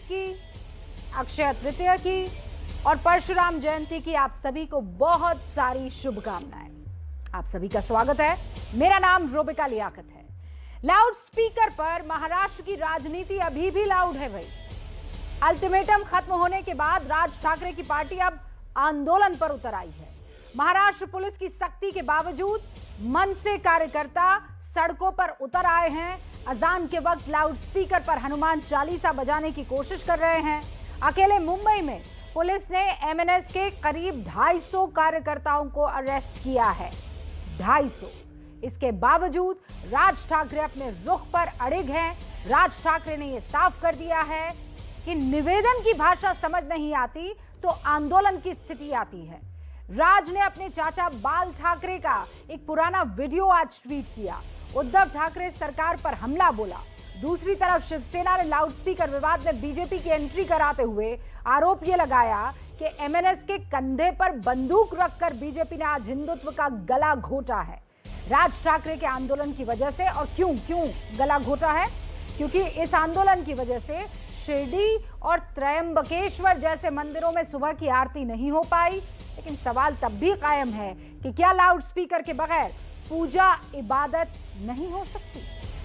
की, अक्षय तृतीया की और परशुराम जयंती की आप सभी को बहुत सारी शुभकामनाएं। आप सभी का स्वागत है। मेरा नाम रोबिका लियाकत है। लाउड स्पीकर पर महाराष्ट्र की राजनीति अभी भी लाउड है भाई। अल्टीमेटम खत्म होने के बाद राज ठाकरे की पार्टी अब आंदोलन पर उतर आई है। महाराष्ट्र पुलिस की सख्ती के बावजूद मन से कार्यकर्ता सड़कों पर उतर आए हैं। अजान के वक्त लाउड स्पीकर पर हनुमान चालीसा बजाने की कोशिश कर रहे हैं। अकेले मुंबई में पुलिस ने एमएनएस के करीब 250 कार्यकर्ताओं को अरेस्ट किया है। 250। इसके बावजूद राज ठाकरे अपने रुख पर अड़िग हैं। राज ठाकरे ने यह साफ कर दिया है कि निवेदन की भाषा समझ नहीं आती तो आंदोलन की स्थिति आती है। राज ने अपने चाचा बाल ठाकरे का एक पुराना वीडियो आज ट्वीट किया। उद्धव ठाकरे सरकार पर हमला बोला। दूसरी तरफ शिवसेना ने लाउड स्पीकर विवाद में बीजेपी की एंट्री कराते हुए आरोप यह लगाया कि एमएनएस के कंधे पर बंदूक रखकर बीजेपी ने आज हिंदुत्व का गला घोटा है। राज ठाकरे के आंदोलन की वजह से, और क्यों गला घोटा है, क्योंकि इस आंदोलन की वजह से शिरडी और त्रयंबकेश्वर जैसे मंदिरों में सुबह की आरती नहीं हो पाई। लेकिन सवाल तब भी कायम है कि क्या लाउड स्पीकर के बगैर पूजा इबादत नहीं हो सकती?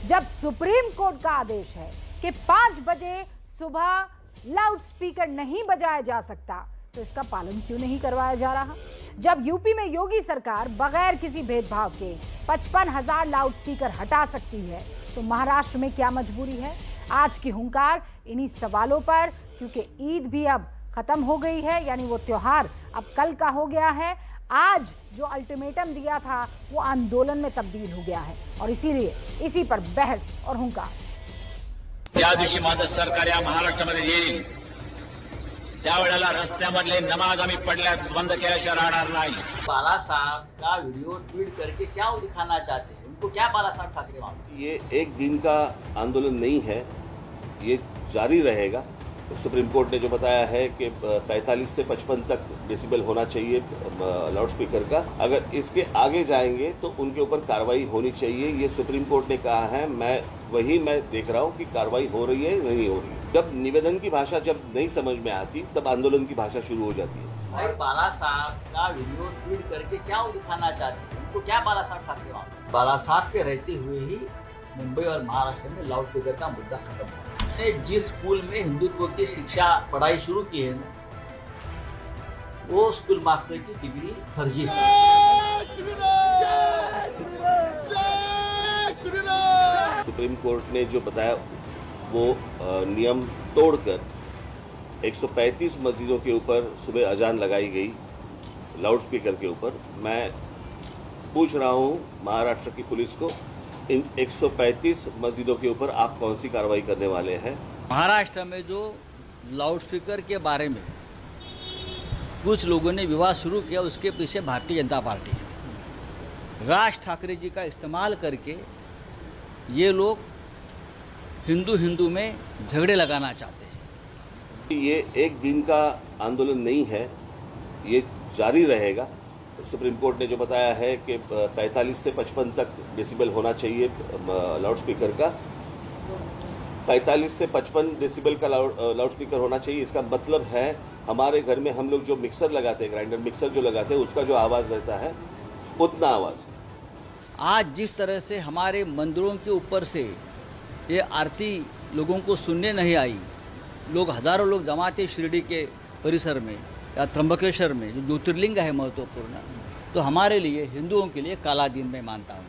जब सुप्रीम कोर्ट का आदेश है कि 5 बजे सुबह लाउड स्पीकर नहीं बजाया जा सकता, तो इसका पालन क्यों नहीं करवाया जा रहा? जब यूपी में योगी सरकार बगैर किसी भेदभाव के 55,000 लाउड स्पीकर हटा सकती है, तो महाराष्ट्र में क्या मजबूरी है? आज की हुंकार इन्हीं सवालों पर, क्योंकि ईद भी अब खत्म हो गई है, यानी वो त्योहार अब कल का हो गया है। आज जो अल्टीमेटम दिया था वो आंदोलन में तब्दील हो गया है और इसीलिए इसी पर बहस और हुंकार। ज्या दिवशी माझं सरकार या महाराष्ट्रामध्ये येईल त्यावेळेला रस्त्यामधले नमाज आम्ही पडल्या बंद केल्याशिवाय राहणार नाही। बाला साहब का वीडियो ट्वीट करके क्या दिखाना चाहते हैं? उनको क्या बाला साहब ठाकरे मांगते? ये एक दिन का आंदोलन नहीं है, ये जारी रहेगा। सुप्रीम कोर्ट ने जो बताया है कि 45 से 55 तक डेसिबल होना चाहिए लाउड स्पीकर का। अगर इसके आगे जाएंगे तो उनके ऊपर कार्रवाई होनी चाहिए, ये सुप्रीम कोर्ट ने कहा है। मैं देख रहा हूँ कि कार्रवाई हो रही है नहीं हो रही है। जब निवेदन की भाषा जब नहीं समझ में आती तब आंदोलन की भाषा शुरू हो जाती है। भाई बाला साहब का वीडियो ट्वीट करके क्या दिखाना चाहते हैं? उनको क्या बाला साहब ठाकरे मांगते? बाला साहब के रहते हुए ही मुंबई और महाराष्ट्र में लाउड स्पीकर का मुद्दा खत्म हुआ। जिस स्कूल में हिंदुत्व की शिक्षा पढ़ाई शुरू की है ना, वो स्कूल मास्टर की डिग्री फर्जी है। सुप्रीम कोर्ट ने जो बताया वो नियम तोड़कर 135 मस्जिदों के ऊपर सुबह अजान लगाई गई लाउड स्पीकर के ऊपर। मैं पूछ रहा हूँ महाराष्ट्र की पुलिस को, इन 135 मस्जिदों के ऊपर आप कौन सी कार्रवाई करने वाले हैं? महाराष्ट्र में जो लाउड स्पीकर के बारे में कुछ लोगों ने विवाद शुरू किया, उसके पीछे भारतीय जनता पार्टी है। राज ठाकरे जी का इस्तेमाल करके ये लोग हिंदू में झगड़े लगाना चाहते हैं। ये एक दिन का आंदोलन नहीं है, ये जारी रहेगा। सुप्रीम कोर्ट ने जो बताया है कि 45 से 55 तक डेसिबल होना चाहिए लाउड स्पीकर का। 45 से 55 डेसिबल का लाउड स्पीकर होना चाहिए। इसका मतलब है हमारे घर में हम लोग जो मिक्सर लगाते हैं, ग्राइंडर मिक्सर जो लगाते हैं, उसका जो आवाज़ रहता है उतना आवाज़। आज जिस तरह से हमारे मंदिरों के ऊपर से ये आरती लोगों को सुनने नहीं आई, हज़ारों लोग जमा थे शिरडी के परिसर में या त्र्यंबकेश्वर में, जो ज्योतिर्लिंग है महत्वपूर्ण, तो हमारे लिए हिंदुओं के लिए काला दिन मैं मानता हूँ।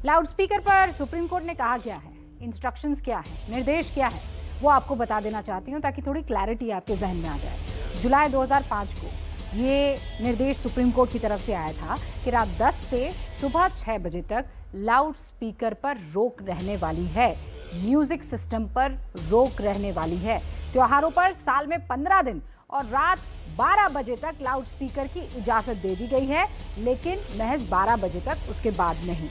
लाउड स्पीकर पर सुप्रीम कोर्ट ने कहा क्या है, इंस्ट्रक्शंस क्या है, निर्देश क्या है, वो आपको बता देना चाहती हूँ ताकि थोड़ी क्लैरिटी आपके जहन में आ जाए। जुलाई 2005 को ये निर्देश सुप्रीम कोर्ट की तरफ से आया था कि रात 10 से सुबह 6 बजे तक लाउड स्पीकर पर रोक रहने वाली है, म्यूजिक सिस्टम पर रोक रहने वाली है। त्योहारों पर साल में 15 दिन और रात 12 बजे तक लाउड स्पीकर की इजाजत दे दी गई है, लेकिन महज 12 बजे तक, उसके बाद नहीं।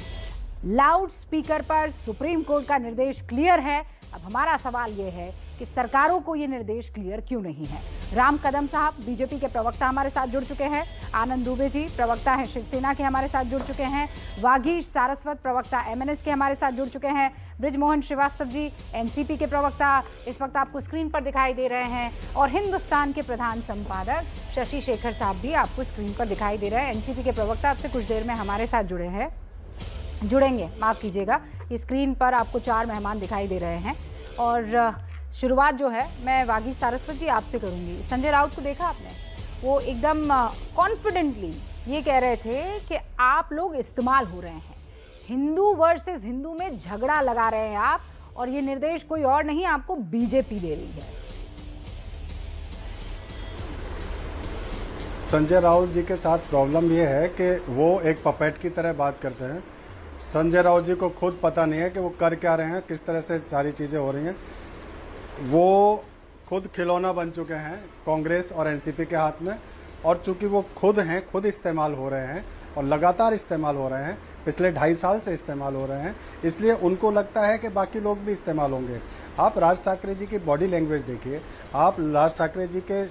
लाउड स्पीकर पर सुप्रीम कोर्ट का निर्देश क्लियर है। अब हमारा सवाल यह है कि सरकारों को ये निर्देश क्लियर क्यों नहीं है। राम कदम साहब बीजेपी के प्रवक्ता हमारे साथ जुड़ चुके हैं, आनंद दुबे जी प्रवक्ता हैं शिवसेना के हमारे साथ जुड़ चुके हैं, वागीश सारस्वत प्रवक्ता एमएनएस के हमारे साथ जुड़ चुके हैं, बृजमोहन श्रीवास्तव जी एनसीपी के प्रवक्ता इस वक्त आपको स्क्रीन पर दिखाई दे रहे हैं, और हिंदुस्तान के प्रधान संपादक शशि शेखर साहब भी आपको स्क्रीन पर दिखाई दे रहे हैं। एनसीपी के प्रवक्ता आपसे कुछ देर में हमारे साथ जुड़ेंगे, माफ कीजिएगा। ये स्क्रीन पर आपको 4 मेहमान दिखाई दे रहे हैं, और शुरुआत जो है मैं वागीश सारस्वत जी आपसे करूंगी। संजय राउत को देखा आपने, वो एकदम कॉन्फिडेंटली ये कह रहे थे कि आप लोग इस्तेमाल हो रहे हैं, हिंदू वर्सेस हिंदू में झगड़ा लगा रहे हैं आप, और ये निर्देश कोई और नहीं आपको बीजेपी दे रही है। संजय राउत जी के साथ प्रॉब्लम ये है कि वो एक पपेट की तरह बात करते हैं। संजय राउत जी को खुद पता नहीं है कि वो कर क्या रहे हैं, किस तरह से सारी चीज़ें हो रही हैं। वो खुद खिलौना बन चुके हैं कांग्रेस और एनसीपी के हाथ में, और चूंकि वो खुद इस्तेमाल हो रहे हैं और लगातार इस्तेमाल हो रहे हैं, पिछले 2.5 साल से इस्तेमाल हो रहे हैं, इसलिए उनको लगता है कि बाकी लोग भी इस्तेमाल होंगे। आप राज ठाकरे जी की बॉडी लैंग्वेज देखिए, आप राज ठाकरे जी के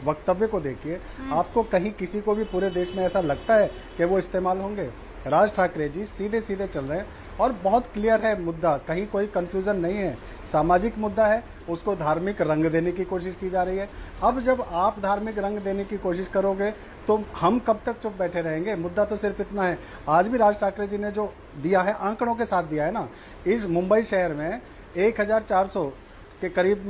वक्तव्य को देखिए, आपको कहीं किसी को भी पूरे देश में ऐसा लगता है कि वो इस्तेमाल होंगे? राज ठाकरे जी सीधे सीधे चल रहे हैं और बहुत क्लियर है मुद्दा, कहीं कोई कंफ्यूजन नहीं है। सामाजिक मुद्दा है, उसको धार्मिक रंग देने की कोशिश की जा रही है। अब जब आप धार्मिक रंग देने की कोशिश करोगे तो हम कब तक चुप बैठे रहेंगे? मुद्दा तो सिर्फ इतना है। आज भी राज ठाकरे जी ने जो दिया है, आंकड़ों के साथ दिया है ना, इस मुंबई शहर में 1400 के करीब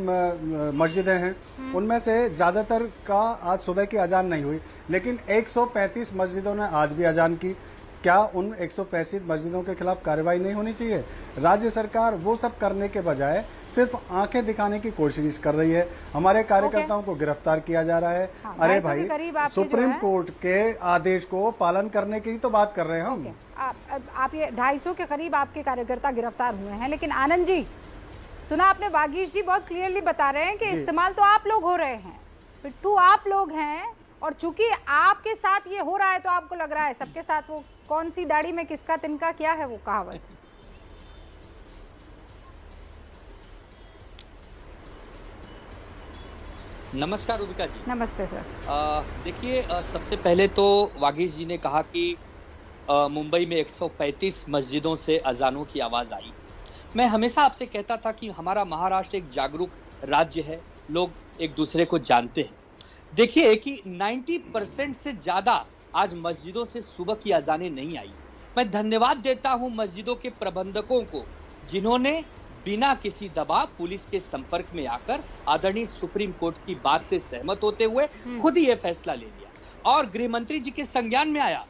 मस्जिदें हैं, उनमें से ज़्यादातर का आज सुबह की अजान नहीं हुई, लेकिन 135 मस्जिदों ने आज भी अजान की। क्या उन 135 मस्जिदों के खिलाफ कार्रवाई नहीं होनी चाहिए? राज्य सरकार वो सब करने के बजाय सिर्फ आंखें दिखाने की कोशिश कर रही है। हमारे कार्यकर्ताओं को गिरफ्तार किया जा रहा है। अरे भाई, सुप्रीम कोर्ट के आदेश को पालन करने की तो बात कर रहे हैं हम। आप ये 250 के करीब आपके कार्यकर्ता गिरफ्तार हुए हैं, लेकिन आनंद जी सुना आपने, वागीश जी बहुत क्लियरली बता रहे हैं कि इस्तेमाल तो आप लोग हो रहे हैं, पिट्ठू आप लोग हैं, और चूंकि आपके साथ ये हो रहा है तो आपको लग रहा है सबके साथ, वो कौन सी दाढ़ी में किसका तिनका, क्या है वो कहावत? नमस्कार रूबिका जी। नमस्ते सर। देखिए, सबसे पहले तो वागीश जी ने कहा कि मुंबई में 135 मस्जिदों से अजानों की आवाज आई। मैं हमेशा आपसे कहता था कि हमारा महाराष्ट्र एक जागरूक राज्य है, लोग एक दूसरे को जानते हैं। देखिए कि 90% से ज्यादा आज मस्जिदों से सुबह की अजानें नहीं आई। मैं धन्यवाद देता हूं मस्जिदों के प्रबंधकों को, जिन्होंने बिना किसी दबाव पुलिस के संपर्क में आकर आदरणीय सुप्रीम कोर्ट की बात से सहमत होते हुए खुद ही यह फैसला ले लिया, और गृह मंत्री जी के संज्ञान में आया,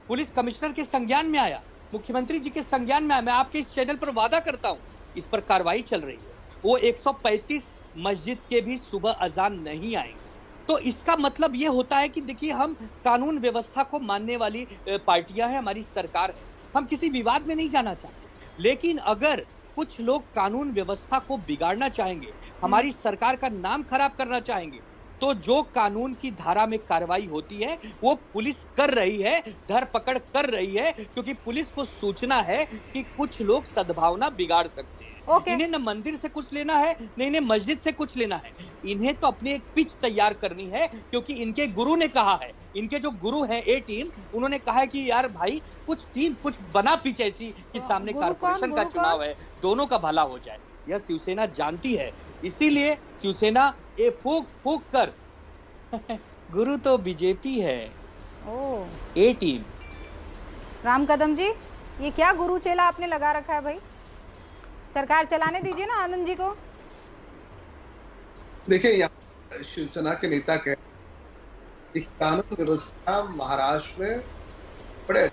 पुलिस कमिश्नर के संज्ञान में आया, मुख्यमंत्री जी के संज्ञान में आया। मैं आपके इस चैनल पर वादा करता हूं, इस पर कार्रवाई चल रही है। वो 135 मस्जिद के भी सुबह अजान नहीं आएंगे। तो इसका मतलब ये होता है कि देखिए, हम कानून व्यवस्था को मानने वाली पार्टियां हैं, हमारी सरकार है, हम किसी विवाद में नहीं जाना चाहते। लेकिन अगर कुछ लोग कानून व्यवस्था को बिगाड़ना चाहेंगे, हमारी सरकार का नाम खराब करना चाहेंगे, तो जो कानून की धारा में कार्रवाई होती है वो पुलिस कर रही है, धरपकड़ कर रही है, क्योंकि पुलिस को सूचना है कि कुछ लोग सद्भावना बिगाड़ सकते हैं। इन्हें न मंदिर से कुछ लेना है, न इन्हें मस्जिद से कुछ लेना है। इन्हें तो अपनी एक पिच तैयार करनी है, क्योंकि इनके गुरु ने कहा है, इनके जो गुरु हैं ए टीम, उन्होंने कहा है कि यार भाई कुछ बना पिच ऐसी कि सामने कारपोरेशन का चुनाव है, दोनों का भला हो जाए। यह शिवसेना जानती है, इसीलिए शिवसेना ये फूक कर गुरु तो बीजेपी है, ए टीम। राम कदम जी, ये क्या गुरु चेला आपने लगा रखा है भाई? सरकार चलाने दीजिए ना आनंद जी को। देखिए, यहाँ शिवसेना के नेता कह कानून व्यवस्था महाराष्ट्र में बड़े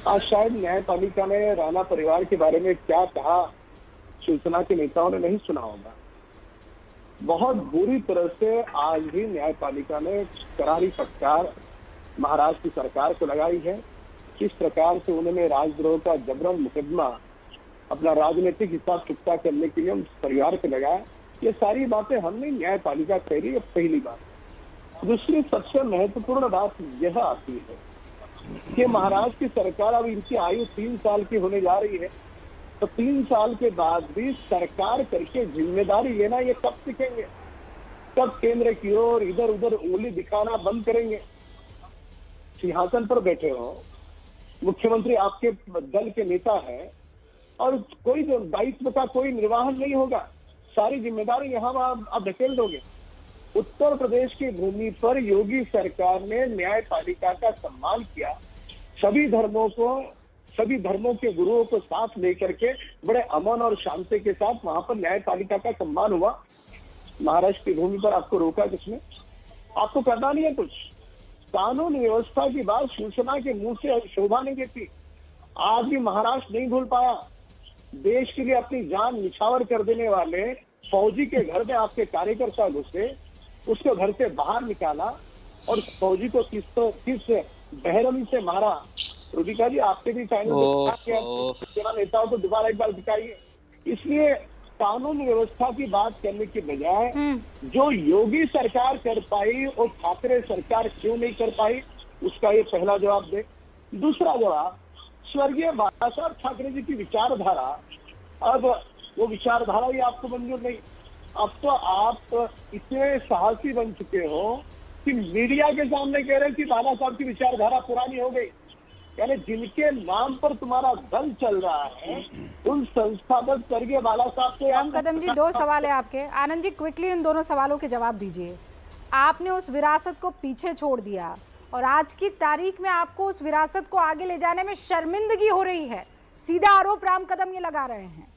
आज शायद न्यायपालिका ने राणा परिवार के बारे में क्या कहा शिवसेना के नेताओं ने नहीं सुना होगा। बहुत बुरी तरह से आज भी न्यायपालिका ने करारी फटकार महाराष्ट्र की सरकार को लगाई है। किस प्रकार से उन्होंने राजद्रोह का जबरन मुकदमा अपना राजनीतिक हिसाब चुकता करने के लिए उस परिवार पे लगाया, ये सारी बातें हमने न्यायपालिका कह रही है। पहली बात। दूसरी सबसे महत्वपूर्ण बात यह आती है कि महाराष्ट्र की सरकार, अब इनकी आयु 3 साल की होने जा रही है, तो 3 साल के बाद भी सरकार करके जिम्मेदारी लेना ये कब सीखेंगे? कब केंद्र की ओर इधर उधर उंगली दिखाना बंद करेंगे? सिंहासन पर बैठे हो, मुख्यमंत्री आपके दल के नेता है और कोई दायित्व का कोई निर्वहन नहीं होगा, सारी जिम्मेदारी यहाँ आप धकेल दोगे। उत्तर प्रदेश की भूमि पर योगी सरकार ने न्यायपालिका का सम्मान किया, सभी धर्मों के गुरुओं को साथ लेकर के बड़े अमन और शांति के साथ वहां पर न्यायपालिका का सम्मान हुआ। महाराष्ट्र की भूमि पर आपको रोका किसने? आपको करना नहीं है कुछ। कानून व्यवस्था की बात शिवसेना के मुंह से शोभा नहीं देती। आज भी महाराष्ट्र नहीं भूल पाया। देश के लिए अपनी जान निछावर कर देने वाले फौजी के घर में आपके कार्यकर्ता घुसे, उसको घर से बाहर निकाला और फौजी को किस बहरमी से मारा। रुबिका जी, आपके भी चैनल नेताओं को दोबारा एक बार दिखाइए। इसलिए कानून व्यवस्था की बात करने के बजाय जो योगी सरकार कर पाई और ठाकरे सरकार क्यों नहीं कर पाई, उसका ये पहला जवाब दे। दूसरा जवाब, स्वर्गीय बाला साहब ठाकरे जी की विचारधारा, अब वो विचारधारा ही आपको मंजूर नहीं। अब तो आप इतने साहसी बन चुके हो कि मीडिया के सामने कह रहे हैं कि बाला साहब की विचारधारा पुरानी हो गई। यानी जिनके नाम पर तुम्हारा दल चल रहा है, उन संस्थापक स्वर्गीय बाला साहब को। राम कदम जी, 2 सवाल है आपके। आनंद जी, क्विकली इन दोनों सवालों के जवाब दीजिए। आपने उस विरासत को पीछे छोड़ दिया और आज की तारीख में आपको उस विरासत को आगे ले जाने में शर्मिंदगी हो रही है। सीधा आरोप राम कदम ये लगा रहे हैं।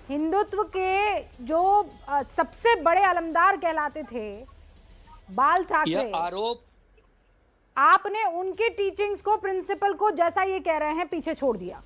हिंदुत्व के जो सबसे बड़े अलमदार कहलाते थे बाल ठाकरे, आरोप आपने उनके टीचिंग्स को, प्रिंसिपल को, जैसा ये कह रहे हैं, पीछे छोड़ दिया।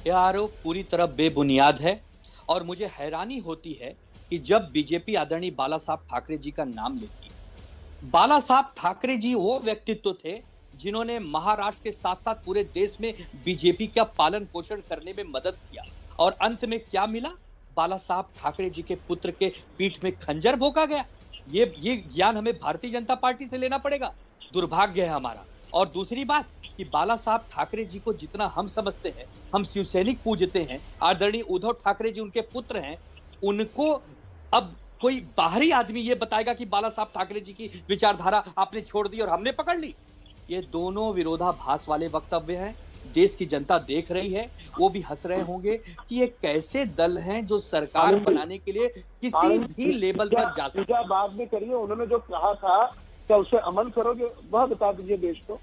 यह आरोप पूरी तरह बेबुनियाद है और मुझे हैरानी होती है कि जब बीजेपी आदरणीय बाला साहब ठाकरे जी का नाम लेती है। बाला साहब ठाकरे जी वो व्यक्तित्व थे जिन्होंने महाराष्ट्र के साथ साथ पूरे देश में बीजेपी का पालन पोषण करने में मदद किया और अंत में क्या मिला? बाला साहब ठाकरे जी के पुत्र के पीठ में खंजर भोंका गया। ये ज्ञान हमें भारतीय जनता पार्टी से लेना पड़ेगा। दुर्भाग्य है हमारा। और दूसरी बात कि बाला साहब ठाकरे जी को जितना हम समझते हैं, हम शिवसैनिक पूजते हैं, आदरणीय उद्धव ठाकरे जी उनके पुत्र हैं, उनको अब कोई बाहरी आदमी ये बताएगा कि बाला साहब ठाकरे जी की विचारधारा आपने छोड़ दी और हमने पकड़ ली। ये दोनों विरोधाभास वाले वक्तव्य हैं। देश की जनता देख रही है, वो भी हंस रहे होंगे कि ये कैसे दल हैं जो सरकार बनाने के लिए किसी भी लेवल पर जा सकते हैं। बाद में करिए, उन्होंने जो कहा था क्या उसे अमल करोगे? वह बता दीजिए देश को।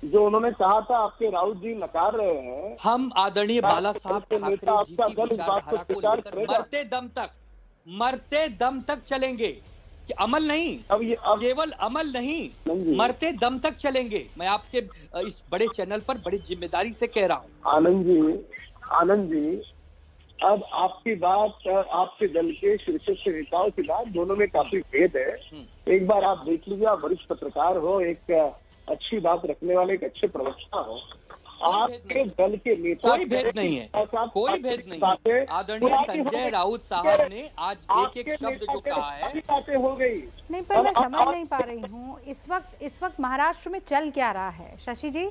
जो उन्होंने कहा था आपके राउत जी नकार रहे हैं। हम आदरणीय बाला साहब ठाकरे जी की विचारधारा को लेकर मरते दम तक चलेंगे कि अमल नहीं, अब केवल अमल नहीं, मरते दम तक चलेंगे। मैं आपके इस बड़े चैनल पर बड़ी जिम्मेदारी से कह रहा हूँ। आनंद जी, अब आपकी बात, आपके दल के शीर्षस्थ नेताओं की बात, दोनों में काफी भेद है। एक बार आप देख लीजिए, आप वरिष्ठ पत्रकार हो, एक अच्छी बात रखने वाले, एक अच्छे प्रवक्ता हो। आपके दल के नेता, कोई भेद नहीं है, कोई भेद नहीं। आदरणीय संजय राउत साहब ने आज एक शब्द जो कहा है, बातें हो गई नहीं, पर मैं समझ नहीं पा रही हूँ इस वक्त महाराष्ट्र में चल क्या रहा है। शशि जी,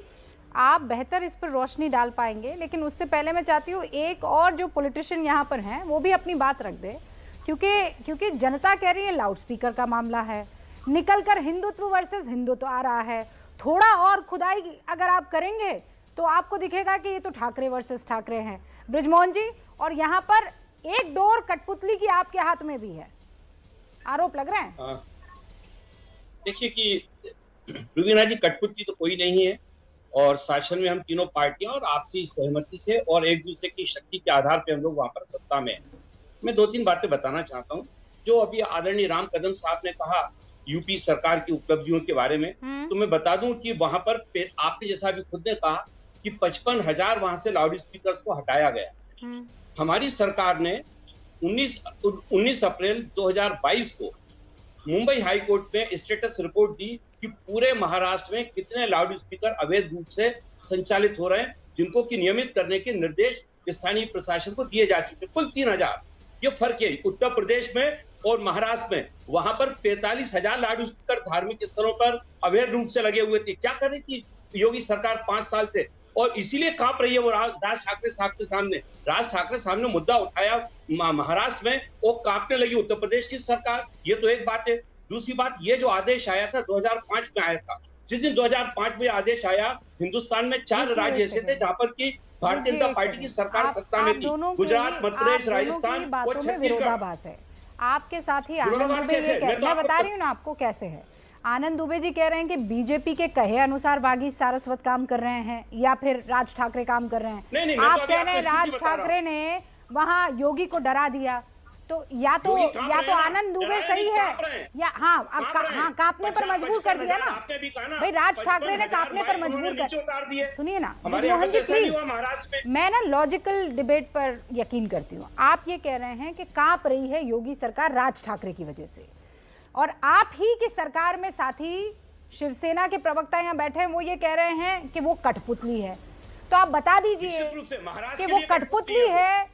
आप बेहतर इस पर रोशनी डाल पाएंगे, लेकिन उससे पहले मैं चाहती हूँ एक और जो पॉलिटिशियन यहाँ पर हैं वो भी अपनी बात रख दे, क्योंकि जनता कह रही है लाउड स्पीकर का मामला है, निकलकर हिंदुत्व वर्सेस हिंदुत्व आ रहा है। थोड़ा और खुदाई अगर आप करेंगे तो आपको दिखेगा कि ये तो ठाकरे वर्सेस ठाकरे हैं। ब्रिजमोहन जी, और यहाँ पर एक डोर कठपुतली की आपके हाथ में भी है, आरोप लग रहे हैं। देखिए कि रुबीना जी, कठपुतली तो कोई नहीं है और शासन में हम तीनों पार्टियां और आपसी सहमति से और एक दूसरे की शक्ति के आधार पर हम लोग वहां पर सत्ता में हैं। मैं 2-3 बातें बताना चाहता हूँ। जो अभी आदरणीय राम कदम साहब ने कहा यूपी सरकार की उपलब्धियों के बारे में, तो मैं बता दूं कि वहां पर आपने जैसा अभी खुद ने कहा कि 55,000 वहां से लाउड स्पीकर्स को हटाया गया। हमारी सरकार ने 19 अप्रैल 2022 को मुंबई हाई कोर्ट में स्टेटस रिपोर्ट दी कि पूरे महाराष्ट्र में कितने लाउड स्पीकर अवैध रूप से संचालित हो रहे हैं, जिनको कि नियमित करने के निर्देश स्थानीय प्रशासन को दिए जा चुके, कुल 3,000। ये फर्क है। उत्तर प्रदेश में और महाराष्ट्र में वहां पर 45,000 लाउड स्पीकर धार्मिक स्थलों पर अवैध रूप से लगे हुए थे। क्या कर रही थी योगी सरकार 5 साल से? और इसीलिए कांप रही है वो राज ठाकरे साहब के सामने। राज ठाकरे साहब ने मुद्दा उठाया महाराष्ट्र में, वो कांपने लगी उत्तर प्रदेश की सरकार। ये तो एक बात है। दूसरी बात, ये जो आदेश आया था 2005 में आया था, जिस दिन 2005 में आदेश आया, हिंदुस्तान में 4 राज्य ऐसे थे जहां पर की भारतीय जनता पार्टी की सरकार सत्ता में थी। गुजरात, मध्य प्रदेश, राजस्थान और छत्तीसगढ़। आपके साथ ही आनंद दुबे मैं बता रही हूँ ना आपको कैसे है। आनंद दुबे जी कह रहे हैं कि बीजेपी के कहे अनुसार वागीश सारस्वत काम कर रहे हैं या फिर राज ठाकरे काम कर रहे हैं। नहीं, आप कह रहे हैं राज ठाकरे ने वहां योगी को डरा दिया, तो या तो आनंद दुबे सही है या कांपने पर मजबूर कर दिया ना भाई। राज ठाकरे ने कांपने पर मजबूर कर। सुनिए ना मोहन जी प्लीज, मैं ना लॉजिकल डिबेट पर यकीन करती हूँ। आप ये कह रहे हैं कि कांप रही है योगी सरकार राज ठाकरे की वजह से, और आप ही की सरकार में साथी शिवसेना के प्रवक्ता यहाँ बैठे हैं, वो ये कह रहे हैं कि वो कठपुतली है। तो आप बता दीजिए कि वो कठपुतली है।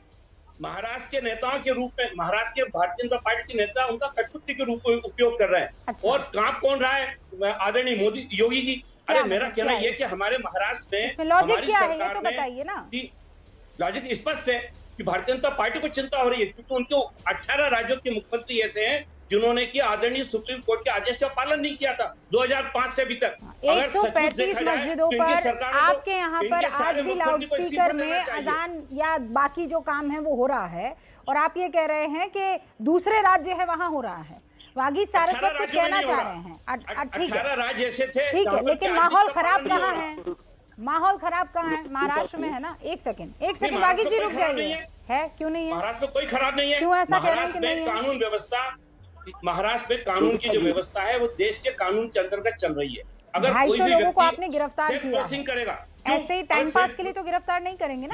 महाराष्ट्र के नेताओं के रूप में, महाराष्ट्र के भारतीय जनता पार्टी के नेता उनका कठपुतली के रूप में उपयोग कर रहे हैं। अच्छा। और कांप कौन रहा है? आदरणीय मोदी, योगी जी। अरे मेरा कहना यह कि हमारे महाराष्ट्र में लॉजिक क्या है ये तो बताइए ना। लॉजिक स्पष्ट है कि भारतीय जनता पार्टी को चिंता हो रही है, क्योंकि उनके 18 राज्यों के मुख्यमंत्री ऐसे हैं जिन्होंने कि आदरणीय सुप्रीम कोर्ट के आदेश का पालन नहीं किया था 2005 से अभी तक। 135 मस्जिदों पर आपके यहाँ पर आज भी लाउड स्पीकर में अजान या बाकी जो काम है वो हो रहा है, और आप ये कह रहे हैं कि दूसरे राज्य है वहां हो रहा है। वागीश सारस्वत कुछ कहना चाह रहे हैं। ठीक है, राज्य ऐसे थे, ठीक है, लेकिन माहौल खराब कहाँ है? माहौल खराब कहाँ है? महाराष्ट्र में है ना। एक सेकंड वागीश जी रुक जाइए। है क्यों नहीं है? महाराष्ट्र में कोई खराब नहीं है। क्यों ऐसा कह रहे हैं कि नहीं है? कानून व्यवस्था, महाराष्ट्र में कानून की जो व्यवस्था है वो देश के कानून के अंतर्गत चल रही है। अगर कोई भी लोगों को आपने गिरफ्तार किया करेगा, ऐसे ही टाइम पास के लिए तो गिरफ्तार नहीं करेंगे ना।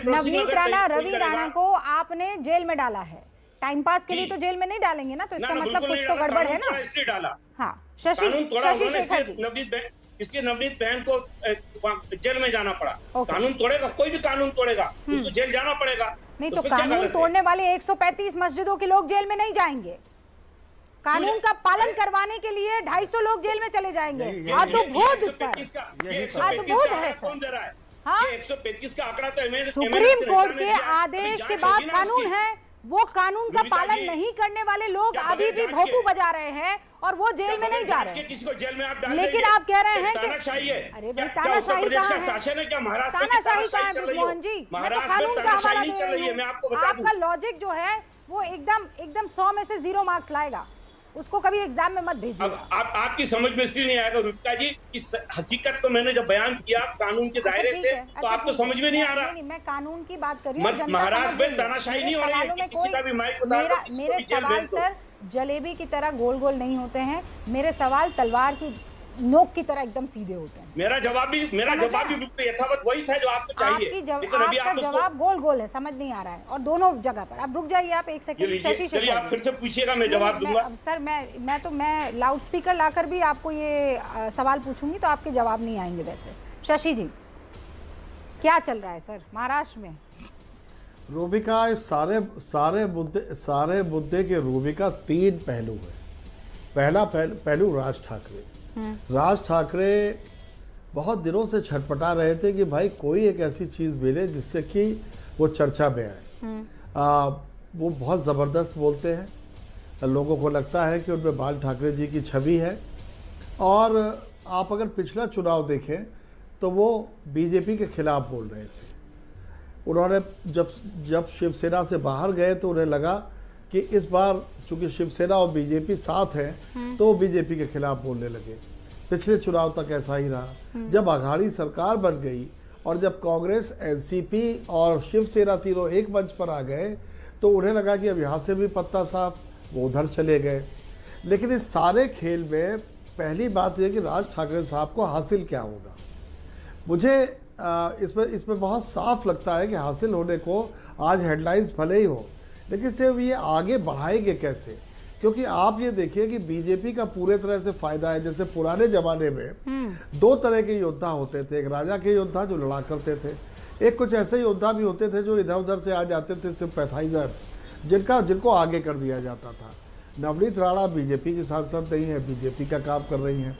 नवनीत राणा, रवि राणा को आपने जेल में डाला है, टाइम पास के लिए तो जेल में नहीं डालेंगे ना, तो इसका मतलब कुछ तो गड़बड़ है ना। हाँ, शशि इसलिए नवनीत बहन को जेल में जाना पड़ा। कानून तोड़ेगा, कोई भी कानून तोड़ेगा उसको जेल जाना पड़ेगा। नहीं तो कानून तोड़ने वाले 135 मस्जिदों के लोग जेल में नहीं जाएंगे। कानून का पालन करवाने के लिए 250 लोग जेल में चले जाएंगे। अद्भुत है सर। हाँ, 135 का आंकड़ा तो सुप्रीम कोर्ट के आदेश के बाद कानून है, वो कानून का पालन नहीं करने वाले लोग अभी भी भोंपू बजा रहे हैं और वो जेल में नहीं जा रहे। किसी को जेल में आप डाल लेकिन आप कह रहे हैं कि तानाशाही है। अरे भाई तानाशाही कहाँ है? शासन है क्या महाराष्ट्र में? तानाशाही कहाँ है मोहन जी? महाराष्ट्र में तानाशाही नहीं चल रही है, मैं आपको बता दूं। आपका लॉजिक जो है वो एकदम 100 में से 0 मार्क्स लाएगा, उसको कभी एग्जाम में मत भेजिए। अब आपकी समझ में इसलिए नहीं आएगा रुचिका जी, इस हकीकत को मैंने जब बयान किया कानून के दायरे से, तो आपको समझ में नहीं आ रहा। नहीं, मैं कानून की बात कर रही हूँ। महाराष्ट्र में तानाशाही नहीं हो रही है, किसी का भी माइक मेरे सवाल सर जलेबी की तरह गोल गोल नहीं होते हैं, मेरे सवाल तलवार की नोक की तरह एकदम सीधे होते हैं। मेरा जवाब भी बिल्कुल यथावत वही था जो आपको चाहिए, लेकिन अभी आपका जवाब गोल गोल है, समझ नहीं आ रहा है, और दोनों जगह पर। आप रुक जाइए, आप एक सेकंड। चलिए आप फिर से पूछिएगा, मैं जवाब दूंगा। सर मैं लाउड स्पीकर लाकर भी आपको ये सवाल पूछूंगी तो आपके जवाब नहीं आएंगे। वैसे शशि जी क्या चल रहा है सर महाराष्ट्र में? रूबिका, इस सारे मुद्दे के रूबिका 3 पहलू है। पहला पहलू राज ठाकरे। राज ठाकरे बहुत दिनों से छटपटा रहे थे कि भाई कोई एक ऐसी चीज़ मिले जिससे कि वो चर्चा में आए। वो बहुत ज़बरदस्त बोलते हैं, लोगों को लगता है कि उनमें बाल ठाकरे जी की छवि है। और आप अगर पिछला चुनाव देखें तो वो बीजेपी के खिलाफ बोल रहे थे। उन्होंने जब शिवसेना से बाहर गए तो उन्हें लगा कि इस बार चूंकि शिवसेना और बीजेपी साथ है तो वो बीजेपी के खिलाफ बोलने लगे। पिछले चुनाव तक ऐसा ही रहा। जब आघाड़ी सरकार बन गई और जब कांग्रेस, एनसीपी और शिवसेना तीनों एक मंच पर आ गए तो उन्हें लगा कि अब यहाँ से भी पत्ता साफ, वो उधर चले गए। लेकिन इस सारे खेल में पहली बात यह कि राज ठाकरे साहब को हासिल क्या होगा। मुझे इसमें बहुत साफ लगता है कि हासिल होने को आज हेडलाइंस भले ही हो, लेकिन सिर्फ ये आगे बढ़ाएंगे कैसे। क्योंकि आप ये देखिए कि बीजेपी का पूरे तरह से फायदा है। जैसे पुराने जमाने में 2 तरह के योद्धा होते थे, एक राजा के योद्धा जो लड़ा करते थे, एक कुछ ऐसे योद्धा भी होते थे जो इधर उधर से आ जाते थे, सिंपैथाइजर्स, जिनको आगे कर दिया जाता था। नवनीत राणा बीजेपी की सांसद नहीं है, बीजेपी का काम कर रही हैं।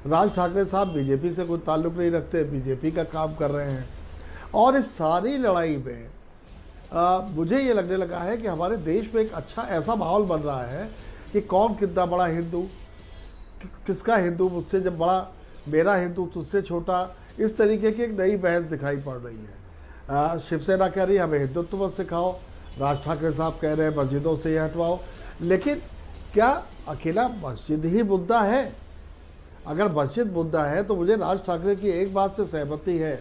राज ठाकरे साहब बीजेपी से कोई ताल्लुक नहीं रखते, बीजेपी का काम कर रहे हैं। और इस सारी लड़ाई में मुझे ये लगने लगा है कि हमारे देश में एक अच्छा ऐसा माहौल बन रहा है कि कौन कितना बड़ा हिंदू, किसका हिंदू मुझसे जब बड़ा, मेरा हिंदू तुझसे छोटा, इस तरीके की एक नई बहस दिखाई पड़ रही है। शिवसेना कह रही है हमें हिंदुत्व मत सिखाओ, राज ठाकरे साहब कह रहे हैं मस्जिदों से ये हटवाओ। लेकिन क्या अकेला मस्जिद ही मुद्दा है? अगर मस्जिद मुद्दा है तो मुझे राज ठाकरे की एक बात से सहमति है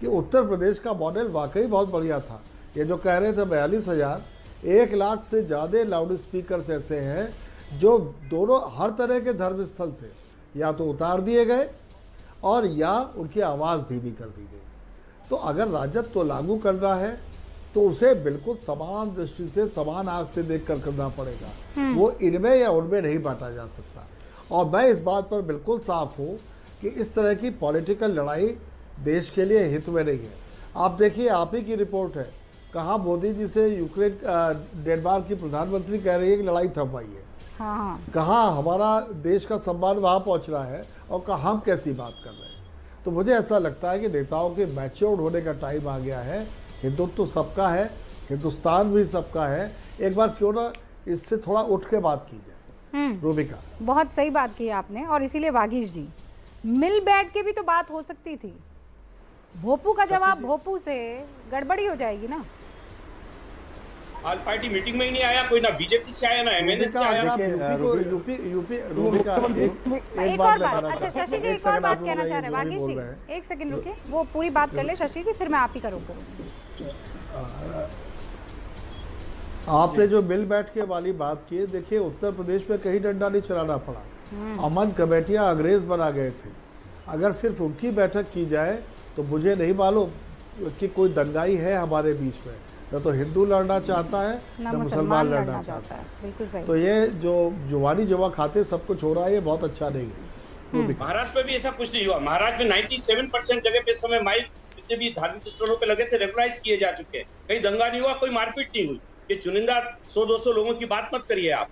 कि उत्तर प्रदेश का मॉडल वाकई बहुत बढ़िया था। ये जो कह रहे थे 42,000, 1 लाख से ज़्यादा लाउड स्पीकर्स ऐसे हैं जो दोनों हर तरह के धर्म स्थल से या तो उतार दिए गए और या उनकी आवाज़ धीमी कर दी गई। तो अगर राजद तो लागू करना है तो उसे बिल्कुल समान दृष्टि से, समान आँख से देख कर करना पड़ेगा। वो इनमें या उनमें नहीं बांटा जा सकता। और मैं इस बात पर बिल्कुल साफ हूँ कि इस तरह की पॉलिटिकल लड़ाई देश के लिए हित में नहीं है। आप देखिए, आप ही की रिपोर्ट है, कहाँ मोदी जी से यूक्रेन, डेनमार्क की प्रधानमंत्री कह रही है कि लड़ाई थमवाई है। हाँ। कहाँ हमारा देश का सम्मान वहाँ पहुँच रहा है और कहाँ हम कैसी बात कर रहे हैं। तो मुझे ऐसा लगता है कि नेताओं के मैच्योर्ड होने का टाइम आ गया है। हिंदुत्व तो सबका है, हिंदुस्तान भी सबका है। एक बार क्यों ना इससे थोड़ा उठ के बात की जाए। रूबिका, बहुत सही बात की आपने। और इसीलिए वागीश जी, मिल बैठ के भी तो बात हो सकती थी। भोपू का जवाब भोपू से गड़बड़ी हो जाएगी ना। ऑल पार्टी मीटिंग में ही नहीं आया कोई, ना बीजेपी से आया ना एमएनएस से आया। यूपी रूबिका, एक और बात, अच्छा शशि जी एक और बात कहना चाह रहे हैं। वागीश जी एक सेकंड रुकिए, वो पूरी बात कर ले शशि जी, फिर मैं आप ही करूँगा। आपने जो मिल बैठ के वाली बात की, देखिए उत्तर प्रदेश में कहीं डंडा नहीं चलाना पड़ा। अमन कमेटियां अंग्रेज बना गए थे। अगर सिर्फ उनकी बैठक की जाए तो मुझे नहीं मालूम कि कोई दंगाई है हमारे बीच में। न तो हिंदू लड़ना चाहता है न मुसलमान लड़ना चाहता है। बिल्कुल सही। तो ये जो जुबानी जवा खाते सब कुछ हो रहा है, ये बहुत अच्छा नहीं है। महाराष्ट्र में भी ऐसा कुछ नहीं हुआ। महाराष्ट्र में 97% जगह पे इस समय माइक जितने भी धार्मिक स्थलों पे लगे थे रेगुलाइज किए जा चुके हैं। कहीं दंगा नहीं हुआ, कोई मारपीट नहीं हुई। ये चुनिंदा 100-200 लोगों की बात मत करिए आप।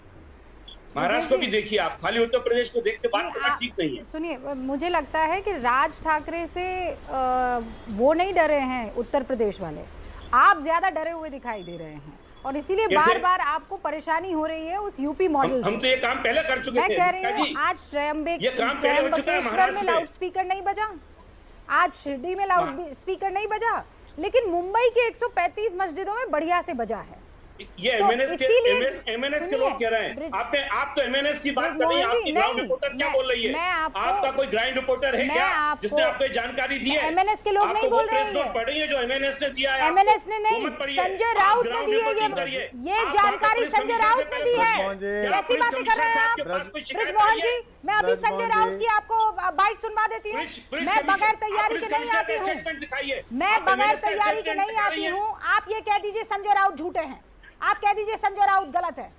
महाराष्ट्र को भी देखिए आप, खाली उत्तर प्रदेश को देख के बात करना ठीक नहीं है। सुनिए, मुझे लगता है कि राज ठाकरे से वो नहीं डरे हैं उत्तर प्रदेश वाले, आप ज्यादा डरे हुए दिखाई दे रहे हैं और इसीलिए बार बार आपको परेशानी हो रही है उस यूपी मॉडल से। हम तो ये काम पहले कर चुके थे। मैं कह रही हूँ आज ट्रयंबकेश्वर में लाउड स्पीकर नहीं बजा, आज शिरडी में लाउड स्पीकर नहीं बजा, लेकिन मुंबई के 135 मस्जिदों में बढ़िया से बजा है। ये एमएनएस के लोग कह रहे हैं। आप तो एमएनएस की बात कर रही हैं, आपकी ग्राउंड रिपोर्टर क्या बोल रही है? आपका कोई ग्राउंड रिपोर्टर है क्या जिसने आपको जानकारी दी है? एमएनएस के लोग नहीं बोल रहे हैं, पढ़ रही है जो एमएनएस ने दिया है। एमएनएस ने नहीं, संजय राउत ने दी है। ये जानकारी संजय राउत ने दी है। कैसी बातें कर रहे हैं आप ब्रिजमोहन जी? मैं अभी संजय राउत की आपको बाइट सुनवा देती हूँ। मैं बगैर तैयारी के नहीं आती हूँ, मैं बगैर तैयारी के नहीं आती हूँ। आप ये कह दीजिए संजय राउत झूठे हैं, आप कह दीजिए संजय राउत गलत है।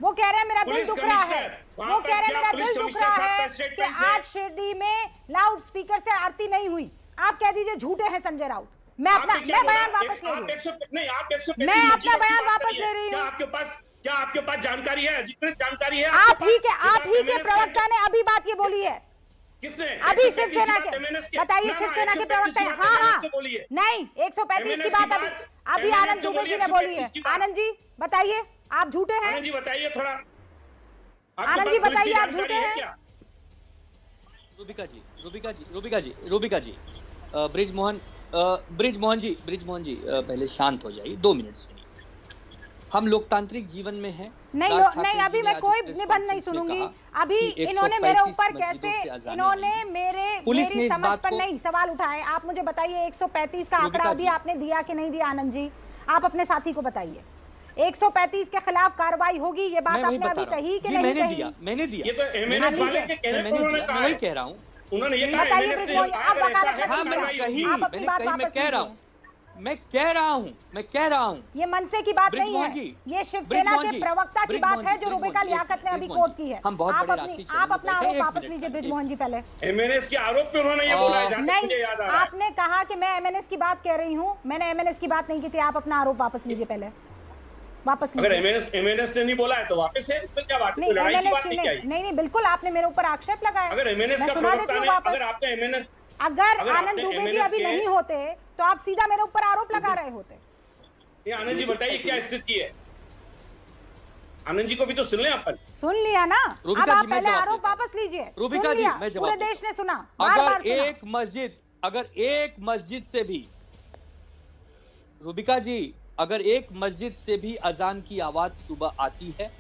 वो कह रहे हैं मेरा दिल दुख रहा है, वो कह रहे हैं मेरा दिल दुख रहा है कि आज शिरडी में लाउड स्पीकर से आरती नहीं हुई। आप कह दीजिए झूठे हैं संजय राउत। मैं बयान वापस ले रही हूँ, मैं अपना बयान वापस ले रही हूँ। क्या आपके पास जानकारी है? अधिकृत जानकारी है? आप ही के प्रवक्ता ने अभी बात ये बोली है। किसने? अभी शिवसेना के बताइए, शिवसेना के प्रवक्ता। हाँ नहीं, 135 की बात अभी आनंद दुबे जी ने बोली है। आनंद जी बताइए, आप झूठे हैं? आनंद जी बताइए थोड़ा, आनंद जी बताइए आप झूठे हैं? रूबिका जी, ब्रिजमोहन जी पहले शांत हो जाइए, 2 मिनट सुनिए। हम लोकतांत्रिक जीवन में हैं। नहीं अभी मैं कोई निबंध नहीं सुनूंगी। अभी इन्होंने मेरे ऊपर कैसे, इन्होंने मेरी समझ पर नहीं सवाल उठाए। आप मुझे बताइए 135 का आंकड़ा अभी आपने दिया कि नहीं दिया? आनंद जी आप अपने साथी को बताइए, 135 के खिलाफ कार्रवाई होगी, ये बात आपने अभी कही कि नहीं कही? मैंने दिया। ये तो एमएनएस वाले के कहने पर उन्होंने कहा है, कह रहा हूँ। उन्होंने ये कहा एमएनएस ने मैं कह रहा हूँ ये मनसे की बात नहीं है, ये शिवसेना के प्रवक्ता की बात है जो रूबिका लियाकत ने अभी कोट की है। आप अपना आरोप वापस लीजिए ब्रिजमोहन जी। पहले एमएनएस के आरोप पे उन्होंने ये बोला है, नहीं आपने कहा कि मैं एमएनएस की बात कह रही हूँ, मैंने एमएनएस की बात नहीं की थी। आप अपना आरोप वापस लीजिए पहले। वापस अगर लीजिए। एमएनएस ने नहीं बोला है तो वापस है, इसमें क्या बात है? नहीं, कोई लड़ाई की बात नहीं, नहीं आई। नहीं, बिल्कुल आपने मेरे ऊपर आक्षेप लगाया। अगर एमएनएस मैं का सुना प्रवक्ता देती हूँ ने, वापस। अगर आपका एमएनएस, अगर अगर आनंद आपने दुबे जी MNS अभी के- नहीं होते तो आप सीधा मेरे ऊपर आरोप लगा रहे होते। ये आनंद जी बताइए क्या स्थिति है? आनंद जी को भी तो सुन लें अपन। सुन लिया ना, अब रूबिका आप जी, मैं पहले जवाब आरोप देता हूं। वापस लीजिए। रूबिका सुन जी, लिया, मैं जवाब पूरे देता देश ने सुना, बार बार सुना। रूबिका जी, अगर एक मस्जिद से भी अजान की आवाज सुबह आती है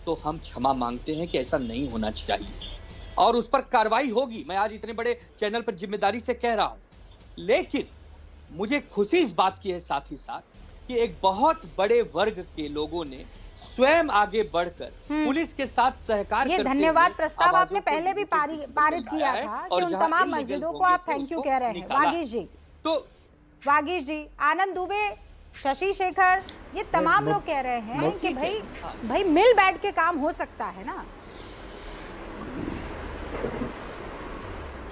तो हम क्षमा मांगते हैं कि ऐसा नहीं होना चाहिए और उस पर कार्रवाई होगी। मैं आज इतने बड़े चैनल पर जिम्मेदारी से कह रहा हूं, लेकिन मुझे खुशी इस बात की है साथ ही साथ कि एक बहुत बड़े वर्ग के लोगों ने स्वयं आगे बढ़कर पुलिस के साथ सहकार ये करते धन्यवाद हुए प्रस्ताव आवाजों आपने को पहले भी पारित किया है था और कि उन जहां तमाम illegal मस्जिदों को होंगे आप तो थैंक यू उसको कह रहे हैं। निकाला। वागीश जी, तो वागीश जी, आनंद दुबे, शशि शेखर, ये तमाम लोग कह रहे हैं कि भाई मिल बैठ के काम हो सकता है ना।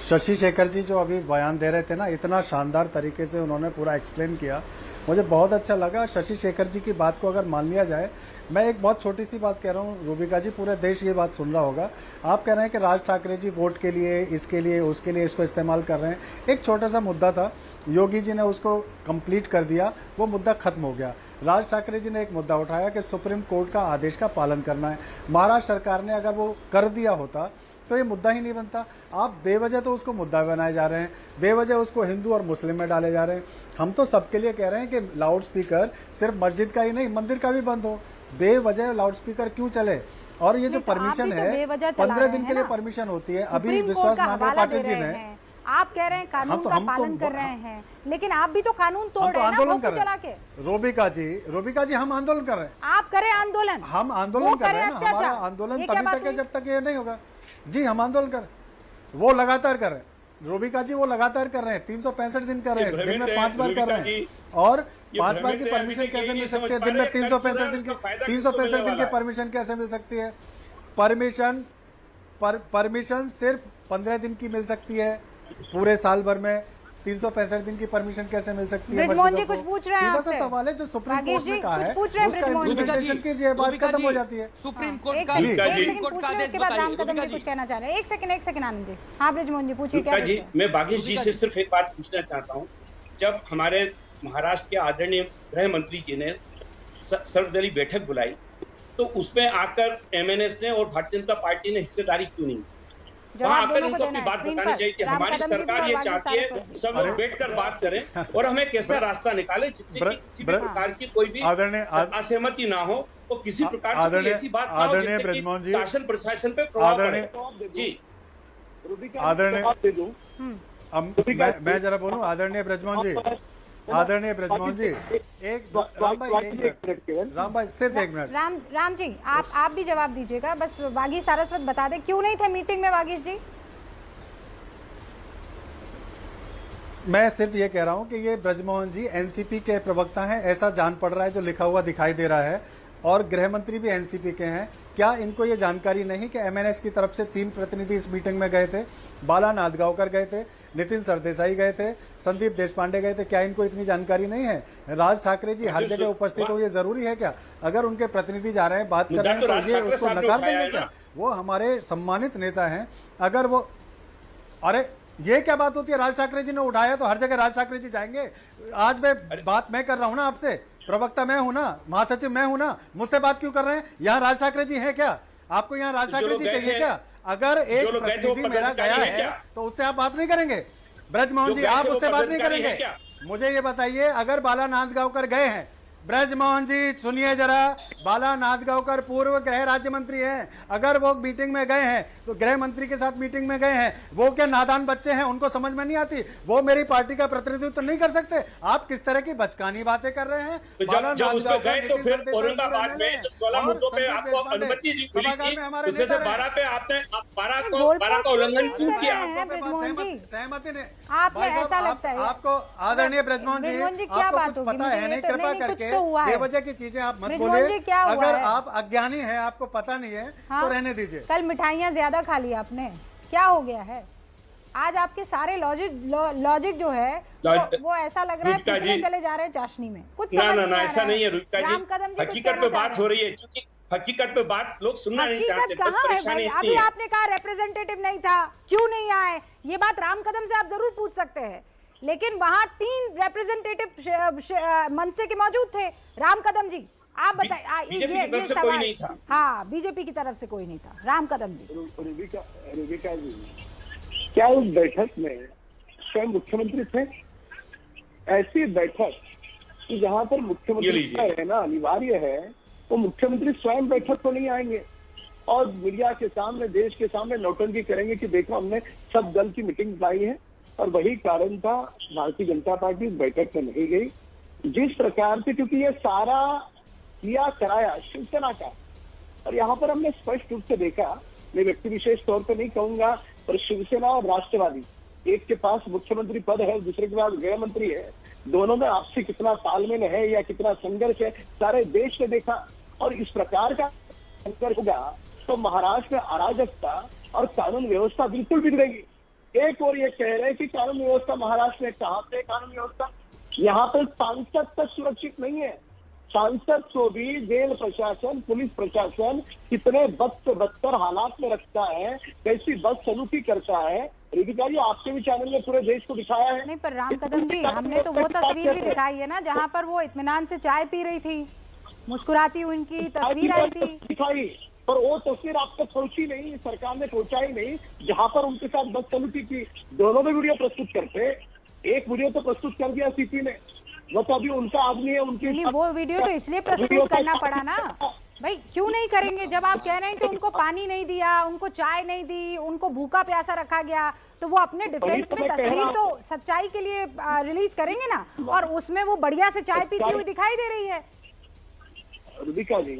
शशि शेखर जी जो अभी बयान दे रहे थे ना, इतना शानदार तरीके से उन्होंने पूरा एक्सप्लेन किया, मुझे बहुत अच्छा लगा। शशि शेखर जी की बात को अगर मान लिया जाए, मैं एक बहुत छोटी सी बात कह रहा हूँ रूबिका जी, पूरे देश ये बात सुन रहा होगा। आप कह रहे हैं कि राज ठाकरे जी वोट के लिए, इसके लिए, उसके लिए इसको इस्तेमाल कर रहे हैं। एक छोटा सा मुद्दा था, योगी जी ने उसको कंप्लीट कर दिया, वो मुद्दा खत्म हो गया। राज ठाकरे जी ने एक मुद्दा उठाया कि सुप्रीम कोर्ट का आदेश का पालन करना है। महाराष्ट्र सरकार ने अगर वो कर दिया होता तो ये मुद्दा ही नहीं बनता। आप बेवजह तो उसको मुद्दा बनाए जा रहे हैं, बेवजह उसको हिंदू और मुस्लिम में डाले जा रहे हैं। हम तो सबके लिए कह रहे हैं कि लाउड स्पीकर सिर्फ मस्जिद का ही नहीं, मंदिर का भी बंद हो। बेवजह लाउड स्पीकर क्यों चले? और ये जो परमिशन है 15 दिन के लिए परमिशन होती है। अभी विश्वास नांगल पाटिल जी ने, आप कह रहे हैं कानून का पालन कर रहे हैं, लेकिन आप भी तो कानून तोड़ रहे हैं ना, आंदोलन कर चला रहे के। हैं। रोबिका जी, हम आंदोलन कर रहे हैं। आप करें आंदोलन, हम आंदोलन कर रहे हैं ना, हमारा अत्याचार। आंदोलन ये क्या तभी बात तक है हुई? जब तक ये नहीं होगा। जी, हम आंदोलन कर रहे हैं, वो लगातार कर रहे हैं। रोबिका जी वो लगातार कर रहे हैं, 365 दिन कर रहे हैं, दिन में 5 बार कर रहे हैं। और 5 बार की परमिशन कैसे मिल सकती है? दिन में 365 दिन की परमिशन कैसे मिल सकती है? परमिशन सिर्फ 15 दिन की मिल सकती है, पूरे साल भर में 365 दिन की परमिशन कैसे मिल सकती है? ब्रिजमोहन जी कुछ पूछ रहे हैं सीधा आपसे। सा सवाल है जो सुप्रीम राकेश कोर्ट ने जी, कहा कुछ है, पूछ रहे हैं उसका ब्रिजमोहन जी। इम्प्लीमेंटेशन कीजिए, बात खत्म हो जाती है। सुप्रीम कोर्ट एक का सेकंड, सुप्रीम पूछ कोर्ट रहे का हैं, आदेश उसके बाद राम बताइए। कदम रूबिका जी जी, कुछ कहना चाह रहे हैं। एक सेकंड आनंद जी। हाँ ब्रिजमोहन जी, पूछिए क्या रूबिका जी, पूछते हैं? मैं बागेश जी से सिर्फ एक बात पूछना चाहता हूँ। जब हमारे महाराष्ट्र के आदरणीय गृह मंत्री जी ने सर्वदलीय बैठक बुलाई तो उसमें आकर एमएनएस ने और भारतीय जनता पार्टी ने हिस्सेदारी क्यों नहीं? वहां आकर इनको अपनी बात बतानी चाहिए कि हमारी सरकार ये चाहती है सब लोग बैठकर बात करें और हमें कैसा रास्ता निकाले जिससे कि किसी भी प्रकार की कोई भी असहमति ना हो और किसी प्रकार से कोई ऐसी बात ना हो जिससे कि शासन प्रशासन पे प्रभाव पड़े। जी मैं जरा बोलूं, आदरणीय ब्रजमोहन जी, एक राम भाई सिर्फ एक मिनट। राम जी, आप भी जवाब दीजिएगा। बस वागीश सारस्वत बता दें क्यों नहीं थे मीटिंग में वागीश जी? मैं सिर्फ ये कह रहा हूं कि ये ब्रजमोहन जी एनसीपी के प्रवक्ता हैं, ऐसा जान पड़ रहा है, जो लिखा हुआ दिखाई दे रहा है। और गृह मंत्री भी एनसीपी के हैं। क्या इनको ये जानकारी नहीं कि एमएनएस की तरफ से 3 प्रतिनिधि इस मीटिंग में गए थे? बाला नांदगांवकर गए थे, नितिन सरदेसाई गए थे, संदीप देशपांडे गए थे। क्या इनको इतनी जानकारी नहीं है? राज ठाकरे जी हर जगह उपस्थित हो, ये जरूरी है क्या? अगर उनके प्रतिनिधि जा रहे हैं, बात कर रहे हैं, तो ये उसको नकार देंगे क्या? वो हमारे सम्मानित नेता हैं। अगर वो, अरे ये क्या बात होती है? राज ठाकरे जी ने उठाया तो हर जगह राज ठाकरे जी जाएंगे। आज बात मैं कर रहा हूं ना आपसे, प्रवक्ता मैं हूं ना, महासचिव मैं हूं ना, मुझसे बात क्यों कर रहे हैं? यहाँ राज ठाकरे जी हैं क्या? आपको यहाँ राज ठाकरे जी चाहिए क्या? अगर एक प्रतिनिधि मेरा गया है तो उससे आप बात नहीं करेंगे? ब्रजमोहन जी, आप उससे बात नहीं करेंगे? मुझे ये बताइए, अगर बाला नांदगांवकर गए हैं, ब्रजमोहन जी सुनिए जरा, बाला नांदगांवकर पूर्व गृह राज्य मंत्री हैं, अगर वो मीटिंग में गए हैं तो गृह मंत्री के साथ मीटिंग में गए हैं, वो क्या नादान बच्चे हैं? उनको समझ में नहीं आती? वो मेरी पार्टी का प्रतिनिधित्व तो नहीं कर सकते? आप किस तरह की बचकानी बातें कर रहे हैं? तो जब उस पे गए तो फिर औरंगाबाद में 16 मुद्दों पे आपको अनुमति मिली थी, उसमें से 12 पे आपने 12 का उल्लंघन क्यों किया? सहमति ने आपने ऐसा लगता है आपको, आदरणीय ब्रजमोहन जी, आपको कुछ पता है नहीं? कृपा करके बेवजह की चीजें आप मत बोलिए। अगर आप अज्ञानी हैं, आपको पता नहीं है, तो रहने दीजिए। कल मिठाइयाँ ज्यादा खा ली आपने, क्या हो गया है? आज आपके सारे लॉजिक जो है वो ऐसा लग रहा है पिछले चले जा रहे हैं चाशनी में। कुछ ना ऐसा नहीं है रुबिका जी, हकीकत पे बात हो रही है, क्योंकि हकीकत पे बात लोग सुनना नहीं चाहते, बस परेशानी इतनी अभी है। आपने कहा रिप्रेजेंटेटिव नहीं था, क्यों नहीं आए, ये बात राम कदम से आप जरूर पूछ सकते हैं, लेकिन वहां 3 रिप्रेजेंटेटिव मनसे के मौजूद थे। राम कदम जी आप बताइए, बीजेपी की तरफ से कोई नहीं था। हाँ, बीजेपी की तरफ से कोई नहीं था। राम कदम जी। रुबिका जी, क्या उस बैठक में स्वयं मुख्यमंत्री थे? ऐसी बैठक कि जहां पर मुख्यमंत्री का रहना अनिवार्य है, वो मुख्यमंत्री स्वयं बैठक को नहीं आएंगे और मीडिया के सामने, देश के सामने नौटंकी करेंगे कि देखो हमने सब दल की मीटिंग बुलाई है। और वही कारण था भारतीय जनता पार्टी इस बैठक में नहीं गई जिस प्रकार से, क्योंकि ये सारा किया कराया शिवसेना का। और यहाँ पर हमने स्पष्ट रूप से देखा, मैं व्यक्ति विशेष तौर पर नहीं कहूंगा, पर शिवसेना और राष्ट्रवादी, एक के पास मुख्यमंत्री पद है, दूसरे के पास गृह मंत्री है, दोनों में आपसी कितना तालमेल है या कितना संघर्ष है सारे देश ने देखा। और इस प्रकार का संघर्ष होगा तो महाराष्ट्र में अराजकता और कानून व्यवस्था बिल्कुल बिगड़ेगी। एक और ये कह रहे हैं कि कानून व्यवस्था महाराष्ट्र में कहाँ पे कानून व्यवस्था, यहाँ पर सांसद तक सुरक्षित नहीं है। सांसद को भी जेल प्रशासन, पुलिस प्रशासन कितने बदतर हालात में रखता है, कैसी बदसलूकी करता है। रिबिका जी, आपके भी चैनल में पूरे देश को दिखाया है। नहीं, पर राम कदम जी, हमने तो वो तस्वीर भी दिखाई है ना जहाँ पर वो इत्मीनान से चाय पी रही थी, मुस्कुराती उनकी तस्वीर आई थी। दिखाई, पर वो तस्वीर आप तक पहुंची नहीं, सरकार ने पहुंचाई नहीं, जहाँ पर उनके साथ बदसलूकी की। दोनों में वीडियो प्रस्तुत करते, एक वीडियो तो प्रस्तुत कर दिया सीपी ने, वो तो अभी उनका आदमी है, उनकी वो वीडियो तो इसलिए प्रस्तुत करना पड़ा ना भाई। क्यों नहीं करेंगे जब आप कह रहे हैं कि उनको पानी नहीं दिया, उनको चाय नहीं दी, उनको भूखा प्यासा रखा गया, तो वो अपने डिफेंस में तस्वीर तो सच्चाई के लिए रिलीज करेंगे ना। और उसमें वो बढ़िया से चाय पीती हुई दिखाई दे रही है। रुबिका जी,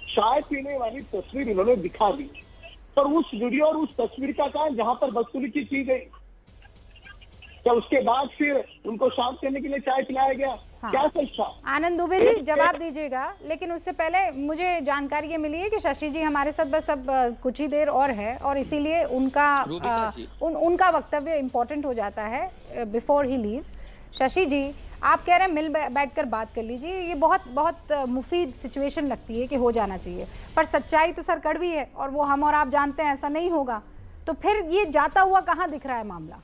चाय पीने वाली तस्वीर इन्होंने दिखा दी, पर उस वीडियो और उस तस्वीर का क्या जहां पर बदसलूकी की गई, क्या उसके बाद फिर उनको शांत करने के लिए चाय पिलाया गया? हाँ। क्या सच था? आनंद दुबे जी जवाब दीजिएगा, लेकिन उससे पहले मुझे जानकारी ये मिली है कि शशि जी हमारे साथ बस अब कुछ ही देर और है, और इसीलिए उनका वक्तव्य इम्पोर्टेंट हो जाता है बिफोर ही लीव्स। शशि जी, आप कह रहे हैं मिल बैठकर बात कर लीजिए, ये बहुत बहुत मुफीद सिचुएशन लगती है कि हो जाना चाहिए, पर सच्चाई तो सर कड़वी है और वो हम और आप जानते हैं ऐसा नहीं होगा। तो फिर ये जाता हुआ कहाँ दिख रहा है मामला?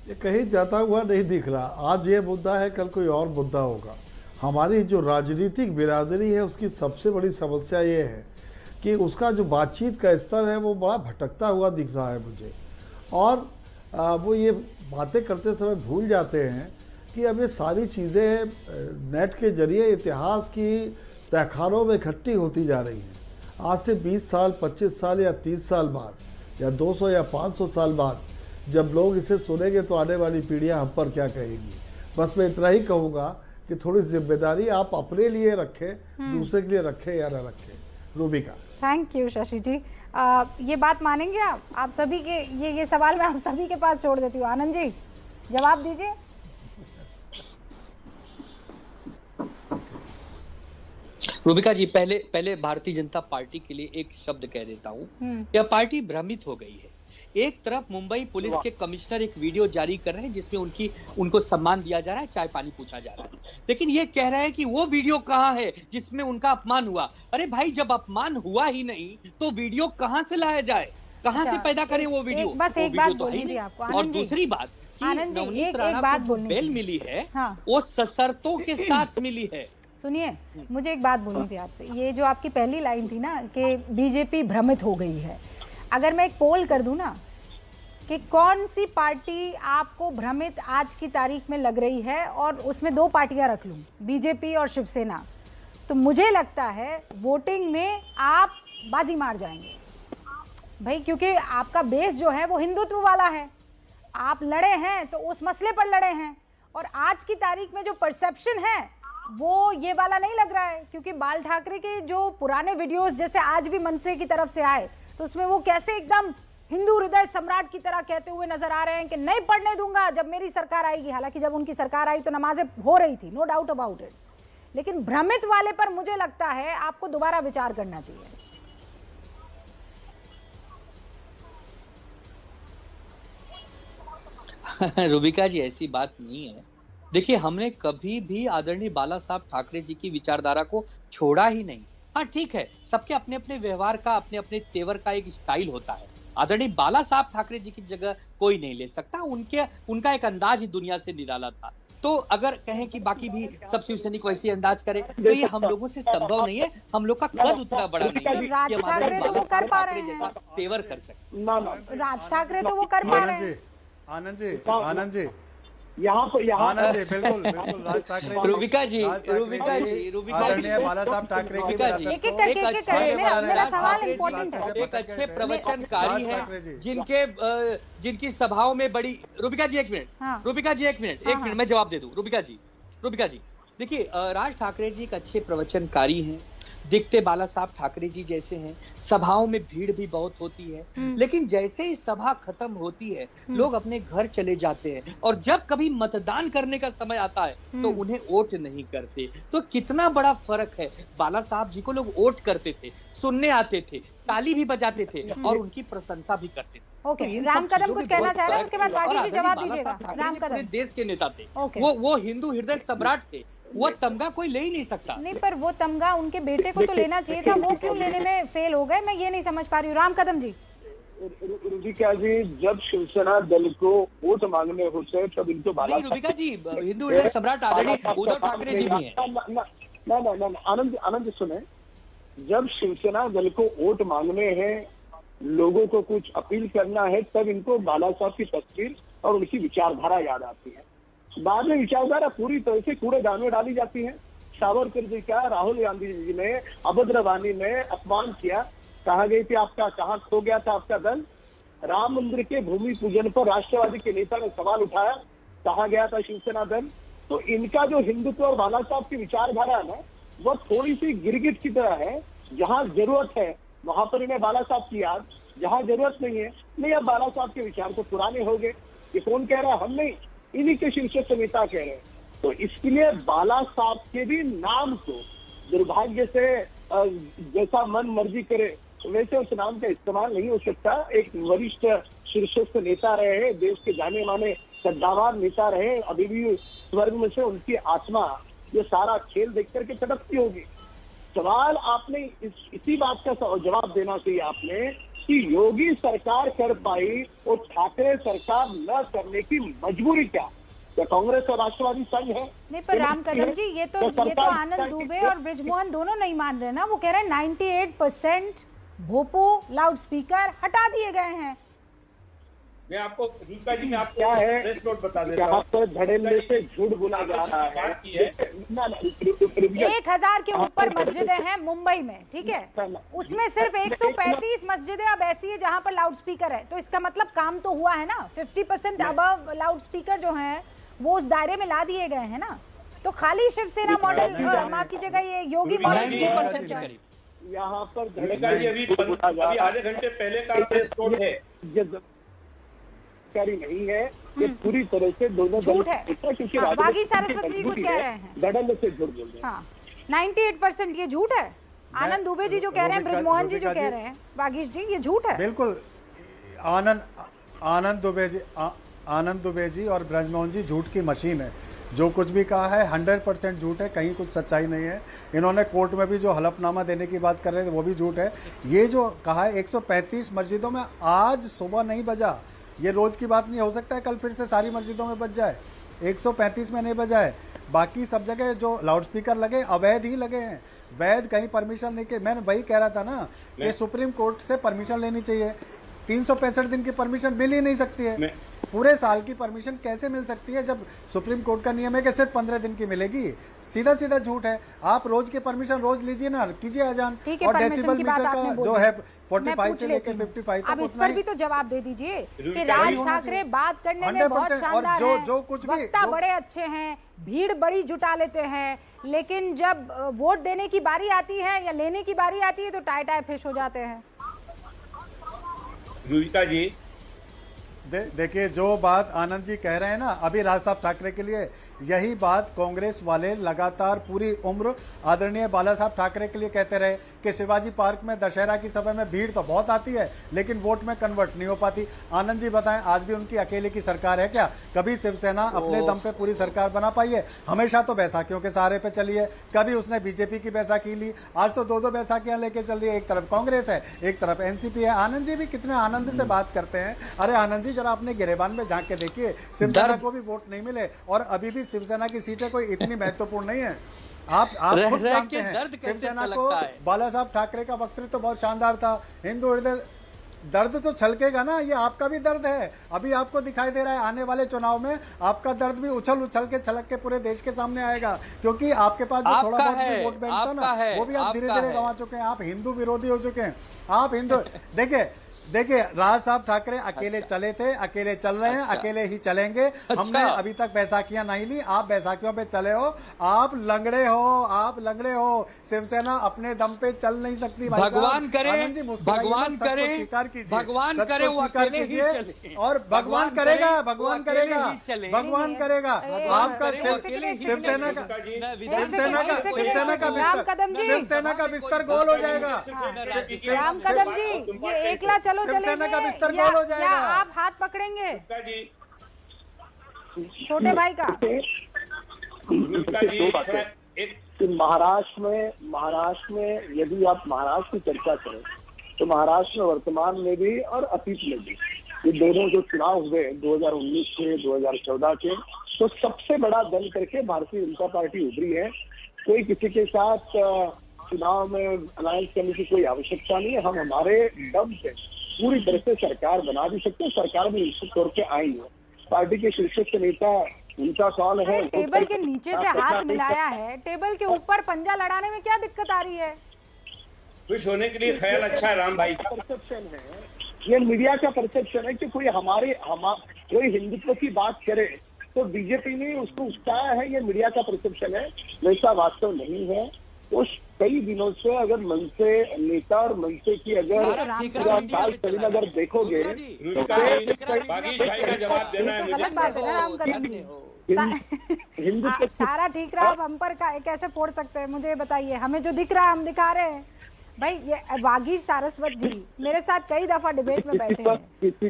ये कहीं जाता हुआ नहीं दिख रहा। आज ये मुद्दा है, कल कोई और मुद्दा होगा। हमारी जो राजनीतिक बिरादरी है उसकी सबसे बड़ी समस्या ये है कि उसका जो बातचीत का स्तर है वो बड़ा भटकता हुआ दिख रहा है मुझे। और वो ये बातें करते समय भूल जाते हैं कि अब ये सारी चीज़ें नेट के जरिए इतिहास की तहखानों में इकट्ठी होती जा रही हैं। आज से 20 साल, 25 साल या 30 साल बाद या 200 या 500 साल बाद जब लोग इसे सुनेंगे तो आने वाली पीढ़ियां हम पर क्या कहेगी। बस मैं इतना ही कहूँगा कि थोड़ी जिम्मेदारी आप अपने लिए रखें, दूसरे के लिए रखें या ना रखें। रूबिका, थैंक यू शशि जी। ये बात मानेंगे आप सभी के, ये सवाल मैं आप सभी के पास छोड़ देती हूँ। आनंद जी जवाब दीजिए। रूबिका जी, पहले भारतीय जनता पार्टी के लिए एक शब्द कह देता हूँ, यह पार्टी भ्रमित हो गई है। एक तरफ मुंबई पुलिस के कमिश्नर एक वीडियो जारी कर रहे हैं जिसमें उनको सम्मान दिया जा रहा है, चाय पानी पूछा जा रहा है, लेकिन ये कह रहे हैं कि वो वीडियो कहाँ है जिसमें उनका अपमान हुआ। अरे भाई, जब अपमान हुआ ही नहीं तो वीडियो कहाँ से लाया जाए, कहाँ से पैदा करें वो वीडियो? बस एक बात बोलनी थी आपको। और दूसरी बात, नवनीत राणा को जो बेल मिली है वो सशर्तों के साथ मिली है। सुनिए, मुझे एक बात बोलनी थी आपसे। ये जो आपकी पहली लाइन थी ना कि बीजेपी भ्रमित हो गई है, अगर मैं एक पोल कर दूं ना कि कौन सी पार्टी आपको भ्रमित आज की तारीख में लग रही है और उसमें 2 पार्टियां रख लूं, बीजेपी और शिवसेना, तो मुझे लगता है वोटिंग में आप बाजी मार जाएंगे भाई, क्योंकि आपका बेस जो है वो हिंदुत्व वाला है। आप लड़े हैं तो उस मसले पर लड़े हैं, और आज की तारीख में जो परसेप्शन है वो ये वाला नहीं लग रहा है, क्योंकि बाल ठाकरे के जो पुराने वीडियोस जैसे आज भी मनसे की तरफ से आए तो उसमें वो कैसे एकदम हिंदू हृदय सम्राट की तरह कहते हुए नजर आ रहे हैं कि नहीं पढ़ने दूंगा जब मेरी सरकार आएगी। हालांकि जब उनकी सरकार आई तो नमाजें हो रही थी, नो डाउट अबाउट इट, लेकिन भ्रमित वाले पर मुझे लगता है आपको दोबारा विचार करना चाहिए। रूबिका जी, ऐसी बात नहीं है। देखिए, हमने कभी भी आदरणीय बाला साहब ठाकरे जी की विचारधारा को छोड़ा ही नहीं। हाँ ठीक है, सबके अपने अपने व्यवहार का, अपने अपने तेवर का एक स्टाइल होता है। आदरणीय बाला साहब ठाकरे जी की जगह कोई नहीं ले सकता। उनका एक अंदाज ही दुनिया से निराला था। तो अगर कहें कि बाकी भी सब शिवसैनिक वैसे अंदाज करें, तो ये हम लोगों से संभव नहीं है। हम लोग का कद उतना बड़ा नहीं है कि हम आदरणीय बाला साहब ठाकरे जैसा तेवर कर सके। राज ठाकरे तो वो कर पा रहे हैं। आनंद जी यहाँ आनंद जी बिल्कुल राज ठाकरे रूबिका जी आदरणीय बाला साहब ठाकरे की एक एक करके मेरा सवाल इम्पोर्टेंट है। एक अच्छे प्रवचनकारी हैं जिनकी सभाओं में बड़ी। रूबिका जी एक मिनट मैं जवाब दे दूं। रूबिका जी देखिए, राज ठाकरे जी एक अच्छे प्रवचनकारी हैं, दिखते बाला साहब ठाकरे जी जैसे हैं। सभाओं में भीड़ भी बहुत होती है, लेकिन जैसे ही सभा खत्म होती है लोग अपने घर चले जाते हैं, और जब कभी मतदान करने का समय आता है तो उन्हें वोट नहीं करते। तो कितना बड़ा फर्क है। बाला साहब जी को लोग वोट करते थे, सुनने आते थे, ताली भी बजाते थे और उनकी प्रशंसा भी करते थे। ओके, राम कदम कुछ कहना चाह रहे हैं, उसके बाद बागी जी जवाब दीजिएगा। राम कदम पूरे देश के नेता थे, वो हिंदू हृदय सम्राट थे। वो तमगा कोई ले ही नहीं सकता। नहीं, पर वो तमगा उनके बेटे को तो लेना चाहिए था, वो क्यों लेने में फेल हो गए, मैं ये नहीं समझ पा रही हूँ। राम कदम जी। रूबिका जी, जब शिवसेना दल को वोट मांगने होते हैं तब इनको बाला रूबिका जी हिंदू हृदय सम्राट आदरणीय उद्धव ठाकरे जी भी हैं। आनंद सुने, जब शिवसेना दल को वोट मांगने हैं, लोगों को कुछ अपील करना है, तब इनको बाला साहब की तस्वीर और उनकी विचारधारा याद आती है। बाद में विचारधारा पूरी तरह से कूड़ेदान में डाली जाती है। सावरकर जी का राहुल गांधी जी ने अभद्रवाणी में अपमान किया, कहा गई थी आपका कहाँ खो गया था आपका दल। राम मंदिर के भूमि पूजन पर राष्ट्रवादी के नेता ने सवाल उठाया, कहा गया था शिवसेना दल। तो इनका जो हिंदुत्व और बाला साहब की विचारधारा है ना, वो थोड़ी सी गिरगिट की तरह है। जहाँ जरूरत है वहां पर इन्हें बाला साहब की याद, जहाँ जरूरत नहीं है नहीं, अब बाला साहब के विचार तो पुराने हो गए। ये कौन कह रहा है? हम नहीं, इन्हीं के शीर्षक नेता कह रहे हैं। तो इसके लिए बाला साहब के भी नाम को दुर्भाग्य से जैसा मन मर्जी करे वैसे उस नाम का इस्तेमाल नहीं हो सकता। एक वरिष्ठ शीर्षस्थ नेता रहे हैं, देश के जाने माने कद्दावर नेता रहे, अभी भी स्वर्ग में से उनकी आत्मा ये सारा खेल देख करके तड़पती होगी। सवाल आपने इसी बात का जवाब देना चाहिए आपने कि योगी सरकार कर पाई और ठाकरे सरकार न करने की मजबूरी क्या कांग्रेस और राष्ट्रवादी संघ है? नहीं, पर राम कदम जी ये तो आनंद दुबे और ब्रिजमोहन दोनों नहीं मान रहे ना। वो कह रहे हैं 98% भोपो लाउड स्पीकर हटा दिए गए हैं। मैं आपको रूबिका जी, मैं आपको क्या है प्रेस नोट बता देता हूं। यहाँ पर धड़ल्ले से झूठ बोला जा रहा है। 1000 के ऊपर मस्जिदें हैं मुंबई में, ठीक है, उसमें सिर्फ 135 मस्जिदें अब ऐसी है जहां पर लाउड स्पीकर है। तो इसका मतलब काम तो हुआ है ना। 50% अबव लाउड स्पीकर जो हैं वो उस दायरे में ला दिए गए हैं ना। तो खाली शिवसेना मॉडल, माफ कीजिएगा, ये योगी मॉडल यहाँ पर रूबिका जी अभी आधे घंटे पहले का प्रेस नोट है, नहीं है। ये पूरी तरह से दोनों झूठ है। बागी सारस्वत जी कुछ कह रहे हैं, धड़ल्ले से झूठ बोल रहे हैं। हाँ, 98% ये झूठ है। आनंद दुबे जी जो कह रहे हैं, ब्रिजमोहन जी जो कह रहे हैं, बागीश जी, ये झूठ है। बिल्कुल आनंद दुबे जी और ब्रजमोहन जी झूठ की मशीन है। जो कुछ भी कहा है 100% झूठ है, कहीं कुछ सच्चाई नहीं है। इन्होंने कोर्ट में भी जो हलफनामा देने की बात कर रहे थे वो भी झूठ है। ये जो कहा है 135 मस्जिदों में आज सुबह नहीं बजा, ये रोज की बात नहीं हो सकता है कल फिर से सारी मस्जिदों में बज जाए। 135 में नहीं बजा है। बाकी सब जगह जो लाउड स्पीकर लगे अवैध ही लगे हैं, वैध कहीं परमिशन नहीं के। मैंने वही कह रहा था ना कि सुप्रीम कोर्ट से परमिशन लेनी चाहिए। 365 दिन की परमिशन मिल ही नहीं सकती है। पूरे साल की परमिशन कैसे मिल सकती है जब सुप्रीम कोर्ट का नियम है कि सिर्फ 15 दिन की मिलेगी? सीधा सीधा झूठ है। आप रोज की परमिशन रोज लीजिए ना, कीजिए अजान। और डेसिबल मीटर का जो है 45 से लेकर 55 अब इस पर भी तो जवाब दे दीजिए कि राज ठाकरे बात करने में बहुत शानदार हैं, जो कुछ भी वक्ता बड़े अच्छे हैं, भीड़ बड़ी जुटा लेते हैं, लेकिन जब वोट देने की बारी आती है या लेने की बारी आती है तो टाई टाई फिश हो जाते हैं। रूबिका जी, देखिए, जो बात आनंद जी कह रहे हैं ना, अभी राज साहब ठाकरे के लिए यही बात कांग्रेस वाले लगातार पूरी उम्र आदरणीय बाला साहब ठाकरे के लिए कहते रहे कि शिवाजी पार्क में दशहरा की समय में भीड़ तो बहुत आती है लेकिन वोट में कन्वर्ट नहीं हो पाती। आनंद जी बताएं, आज भी उनकी अकेले की सरकार है क्या? कभी शिवसेना अपने दम पे पूरी सरकार बना पाई है? हमेशा तो बैसाखियों के सहारे पे चली है, कभी उसने बीजेपी की बैसाखी ली, आज तो 2-2 बैसाखियां लेके चल रही है। एक तरफ कांग्रेस है, एक तरफ एनसीपी है। आनंद जी भी कितने आनंद से बात करते हैं। अरे आनंद जी, जरा अपने गिरेबान में झांक के देखिए, शिवसेना को भी वोट नहीं मिले और अभी भी शिवसेना की सीटें कोई इतनी महत्वपूर्ण नहीं है। आप खुद जानते हैं शिवसेना को बाला साहब ठाकरे का वक्तव्य तो बहुत शानदार था। हिंदू हृदय दर्द तो छलकेगा ना, ये आपका भी दर्द है। अभी आपको दिखाई दे रहा है आने वाले चुनाव में आपका दर्द भी उछल उछल के छलक के पूरे देश के सामने आएगा, क्योंकि आपके पास जो थोड़ा बहुत भी वोट बैंक था ना, वो भी आप धीरे धीरे गंवा चुके हैं। आप हिंदू विरोधी हो चुके हैं। आप हिंदू देखिए राज साहब ठाकरे अकेले चले थे, अकेले चल रहे हैं, अकेले ही चलेंगे। हमने अभी तक बैसाखियां नहीं ली, आप बैसाखियों पे चले हो। आप लंगड़े हो। शिवसेना अपने दम पे चल नहीं सकती। भगवान करे, भगवान करे, भगवान करे वो अकेले ही चले। और भगवान करेगा। आपका शिवसेना का बिस्तर गोल हो जाएगा। राम कदम जी, ये एकला चलो शिवसेना का बिस्तर गोल हो जाएगा। आप हाथ पकड़ेंगे छोटे भाई का? महाराष्ट्र में यदि आप महाराष्ट्र की चर्चा करें तो महाराष्ट्र में वर्तमान में भी और अतीत में भी ये दोनों जो चुनाव हुए 2019 के 2014 के, तो सबसे बड़ा दल करके भारतीय जनता पार्टी उभरी है। कोई किसी के साथ चुनाव में अलायंस करने की कोई आवश्यकता नहीं है। हम हमारे दम से पूरी तरह से सरकार बना भी सकते हैं। सरकार भी निश्चित तौर पे आई है। पार्टी के शीर्षक नेता उनका कॉल है। टेबल के नीचे से हाथ मिलाया है, टेबल के ऊपर पंजा लड़ाने में क्या दिक्कत आ रही है? खुश होने के लिए ख्याल अच्छा है राम भाई का। परसेप्शन है, ये मीडिया का परसेप्शन है कि कोई हिंदुत्व की बात करे तो बीजेपी ने उसको उकसाया है। ये मीडिया का परसेप्शन है, वैसा वास्तव नहीं है। तो कई दिनों से अगर मनसे नेता और मनसे की अगर अगर देखोगे सारा ठीक रहा, आप हम पर कैसे फोड़ सकते हैं? मुझे बताइए, हमें जो दिख रहा है हम दिखा रहे हैं भाई। ये वागीश सारस्वत जी मेरे साथ कई दफा डिबेट में बैठे हैं।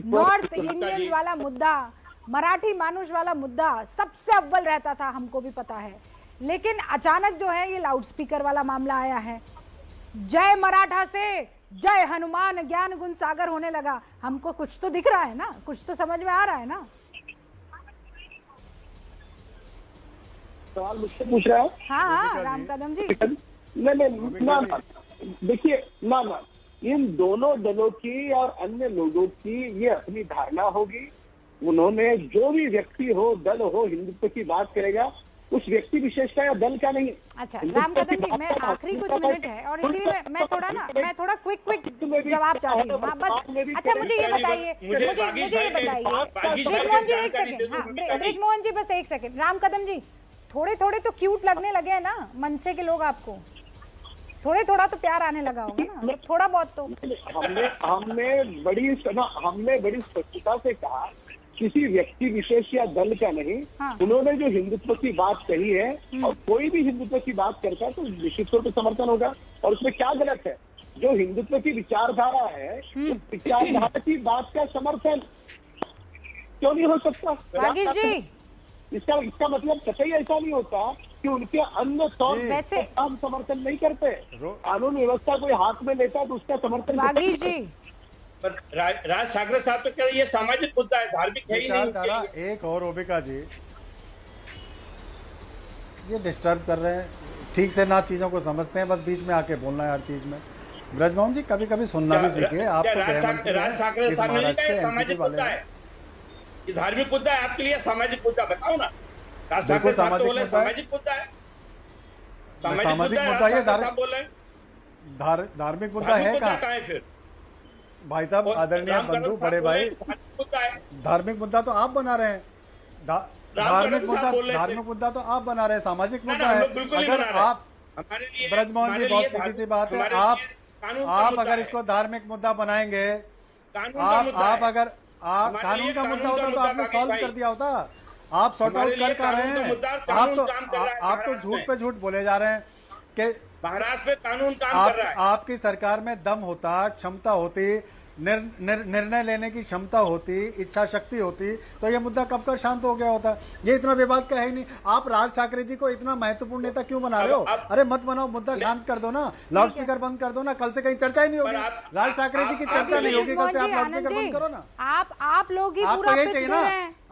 नॉर्थ इंडियन वाला मुद्दा, मराठी मानुष वाला मुद्दा सबसे अव्वल रहता था, हमको भी पता है। लेकिन अचानक जो है ये लाउडस्पीकर वाला मामला आया है। जय मराठा से जय हनुमान ज्ञान गुण सागर होने लगा। हमको कुछ तो दिख रहा है ना, कुछ तो समझ में आ रहा है ना। सवाल मुझसे पूछ रहा है? हाँ राम कदम जी। नहीं, देखिए ना, इन दोनों दलों की और अन्य लोगों की ये अपनी धारणा होगी। उन्होंने जो भी व्यक्ति हो, दल हो, हिंदुत्व की बात करेगा, उस व्यक्ति विशेष का या दल का नहीं। अच्छा राम कदम जी, मैं आखिरी कुछ मिनट है और इसीलिए मैं थोड़ा क्विक जवाब चाहती हूँ। अच्छा मुझे ये बताइए, ब्रिजमोहन जी एक सेकंड। हाँ ब्रिजमोहन जी बस एक सेकंड। राम कदम जी, थोड़े तो क्यूट लगने लगे हैं ना मनसे के लोग आपको? थोड़ा तो प्यार आने लगा होगा ना, थोड़ा बहुत तो। हमने बड़ी स्पष्टता से कहा किसी व्यक्ति विशेष या दल का नहीं। हाँ। उन्होंने जो हिंदुत्व की बात कही है और कोई भी हिंदुत्व की बात करता है तो निश्चित तौर पर समर्थन होगा। और उसमें क्या गलत है? जो हिंदुत्व की विचारधारा है, उस विचारधारा की बात का समर्थन क्यों नहीं हो सकता? वागीश जी, इसका मतलब कतई ऐसा नहीं होता कि उनके अन्य तौर पर हम समर्थन नहीं करते। कानून व्यवस्था कोई हाथ में लेता है तो उसका समर्थन। वागीश जी, पर राज ठाकरे साहब तो कह रहे ये सामाजिक मुद्दा है, धार्मिक है ही नहीं। एक और ओबिका जी, ये डिस्टर्ब कर रहे हैं, ठीक से ना चीजों को समझते हैं, बस बीच में आके बोलना है हर चीज में। ब्रजमोहन जी कभी कभी सुनना भी सीखिए। आप तो राज ठाकरे साहब ने कहा सामाजिक मुद्दा है, ये धार्मिक मुद्दा है आपके लिए, सामाजिक मुद्दा बताओ ना। राज ठाकरे साहब तो बोले सामाजिक मुद्दा है। सामाजिक मुद्दा ये धार्मिक मुद्दा है कहाँ फिर? भाई साहब, आदरणीय बंधु, बड़े भाई, धार्मिक मुद्दा तो आप बना रहे हैं। धार्मिक मुद्दा तो आप बना रहे हैं, सामाजिक मुद्दा है। अगर आप, ब्रजमोहन जी बहुत सीधी सी बात है, आप अगर इसको धार्मिक मुद्दा बनाएंगे, कानून का मुद्दा होता तो आपने सॉल्व कर दिया होता। आप सॉर्ट आउट कर रहे हैं। आप तो झूठ पे झूठ बोले जा रहे हैं कि महाराष्ट्र में कानून काम कर रहा है। आपकी सरकार में दम होता, क्षमता होती, निर्णय लेने की क्षमता होती, इच्छा शक्ति होती, तो ये मुद्दा कब का शांत हो गया होता। ये इतना विवाद का है ही नहीं। आप राज ठाकरे जी को इतना महत्वपूर्ण नेता क्यों बना रहे हो? अरे मत बनाओ, मुद्दा शांत कर दो ना, लाउड स्पीकर बंद कर दो ना, कल से कहीं चर्चा ही नहीं होगी। राज ठाकरे जी की चर्चा नहीं होगी कल से, आप लाउड स्पीकर बंद करो ना। आप लोग ही आपको यही चाहिए ना,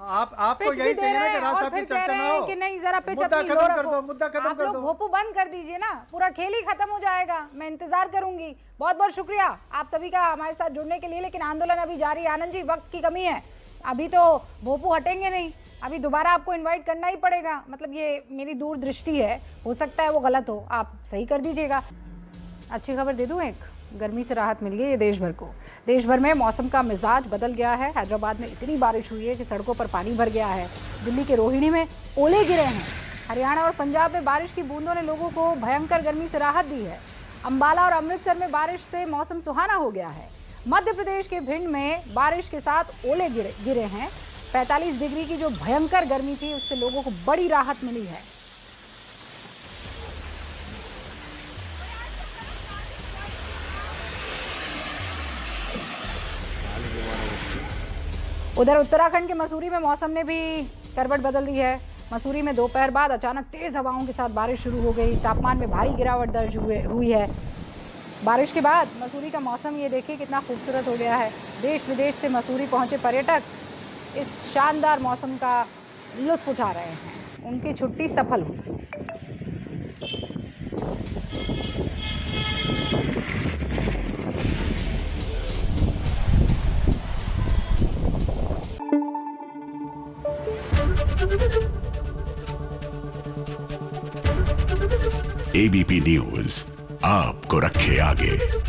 आपको यही चाहिए ना कि राज साहब की चर्चा ना हो। कि नहीं, जरा मुद्दा खत्म कर दो, मुद्दा खत्म कर दो। भोपू बंद कर दीजिए ना, पूरा खेल ही खत्म हो जाएगा। मैं इंतजार करूंगी। बहुत बहुत शुक्रिया आप सभी का हमारे साथ जुड़ने के लिए, लेकिन आंदोलन अभी जारी है। आनंद जी, वक्त की कमी है, अभी तो भोपू हटेंगे नहीं, अभी दोबारा आपको इनवाइट करना ही पड़ेगा। मतलब ये मेरी दूरदृष्टि है, हो सकता है वो गलत हो, आप सही कर दीजिएगा। अच्छी खबर दे दूं, एक गर्मी से राहत मिल गई है देश भर को। देश भर में मौसम का मिजाज बदल गया है। हैदराबाद में इतनी बारिश हुई है कि सड़कों पर पानी भर गया है। दिल्ली के रोहिणी में ओले गिरे हैं। हरियाणा और पंजाब में बारिश की बूंदों ने लोगों को भयंकर गर्मी से राहत दी है। अंबाला और अमृतसर में बारिश से मौसम सुहाना हो गया है। मध्य प्रदेश के भिंड में बारिश के साथ ओले गिरे हैं। 45 डिग्री की जो भयंकर गर्मी थी उससे लोगों को बड़ी राहत मिली है। उधर उत्तराखंड के मसूरी में मौसम ने भी करवट बदल दी है। मसूरी में दोपहर बाद अचानक तेज हवाओं के साथ बारिश शुरू हो गई। तापमान में भारी गिरावट दर्ज हुई है। बारिश के बाद मसूरी का मौसम ये देखिए कितना खूबसूरत हो गया है। देश विदेश से मसूरी पहुंचे पर्यटक इस शानदार मौसम का लुत्फ उठा रहे हैं। उनकी छुट्टी सफल हुई। एबीपी न्यूज आपको रखे आगे।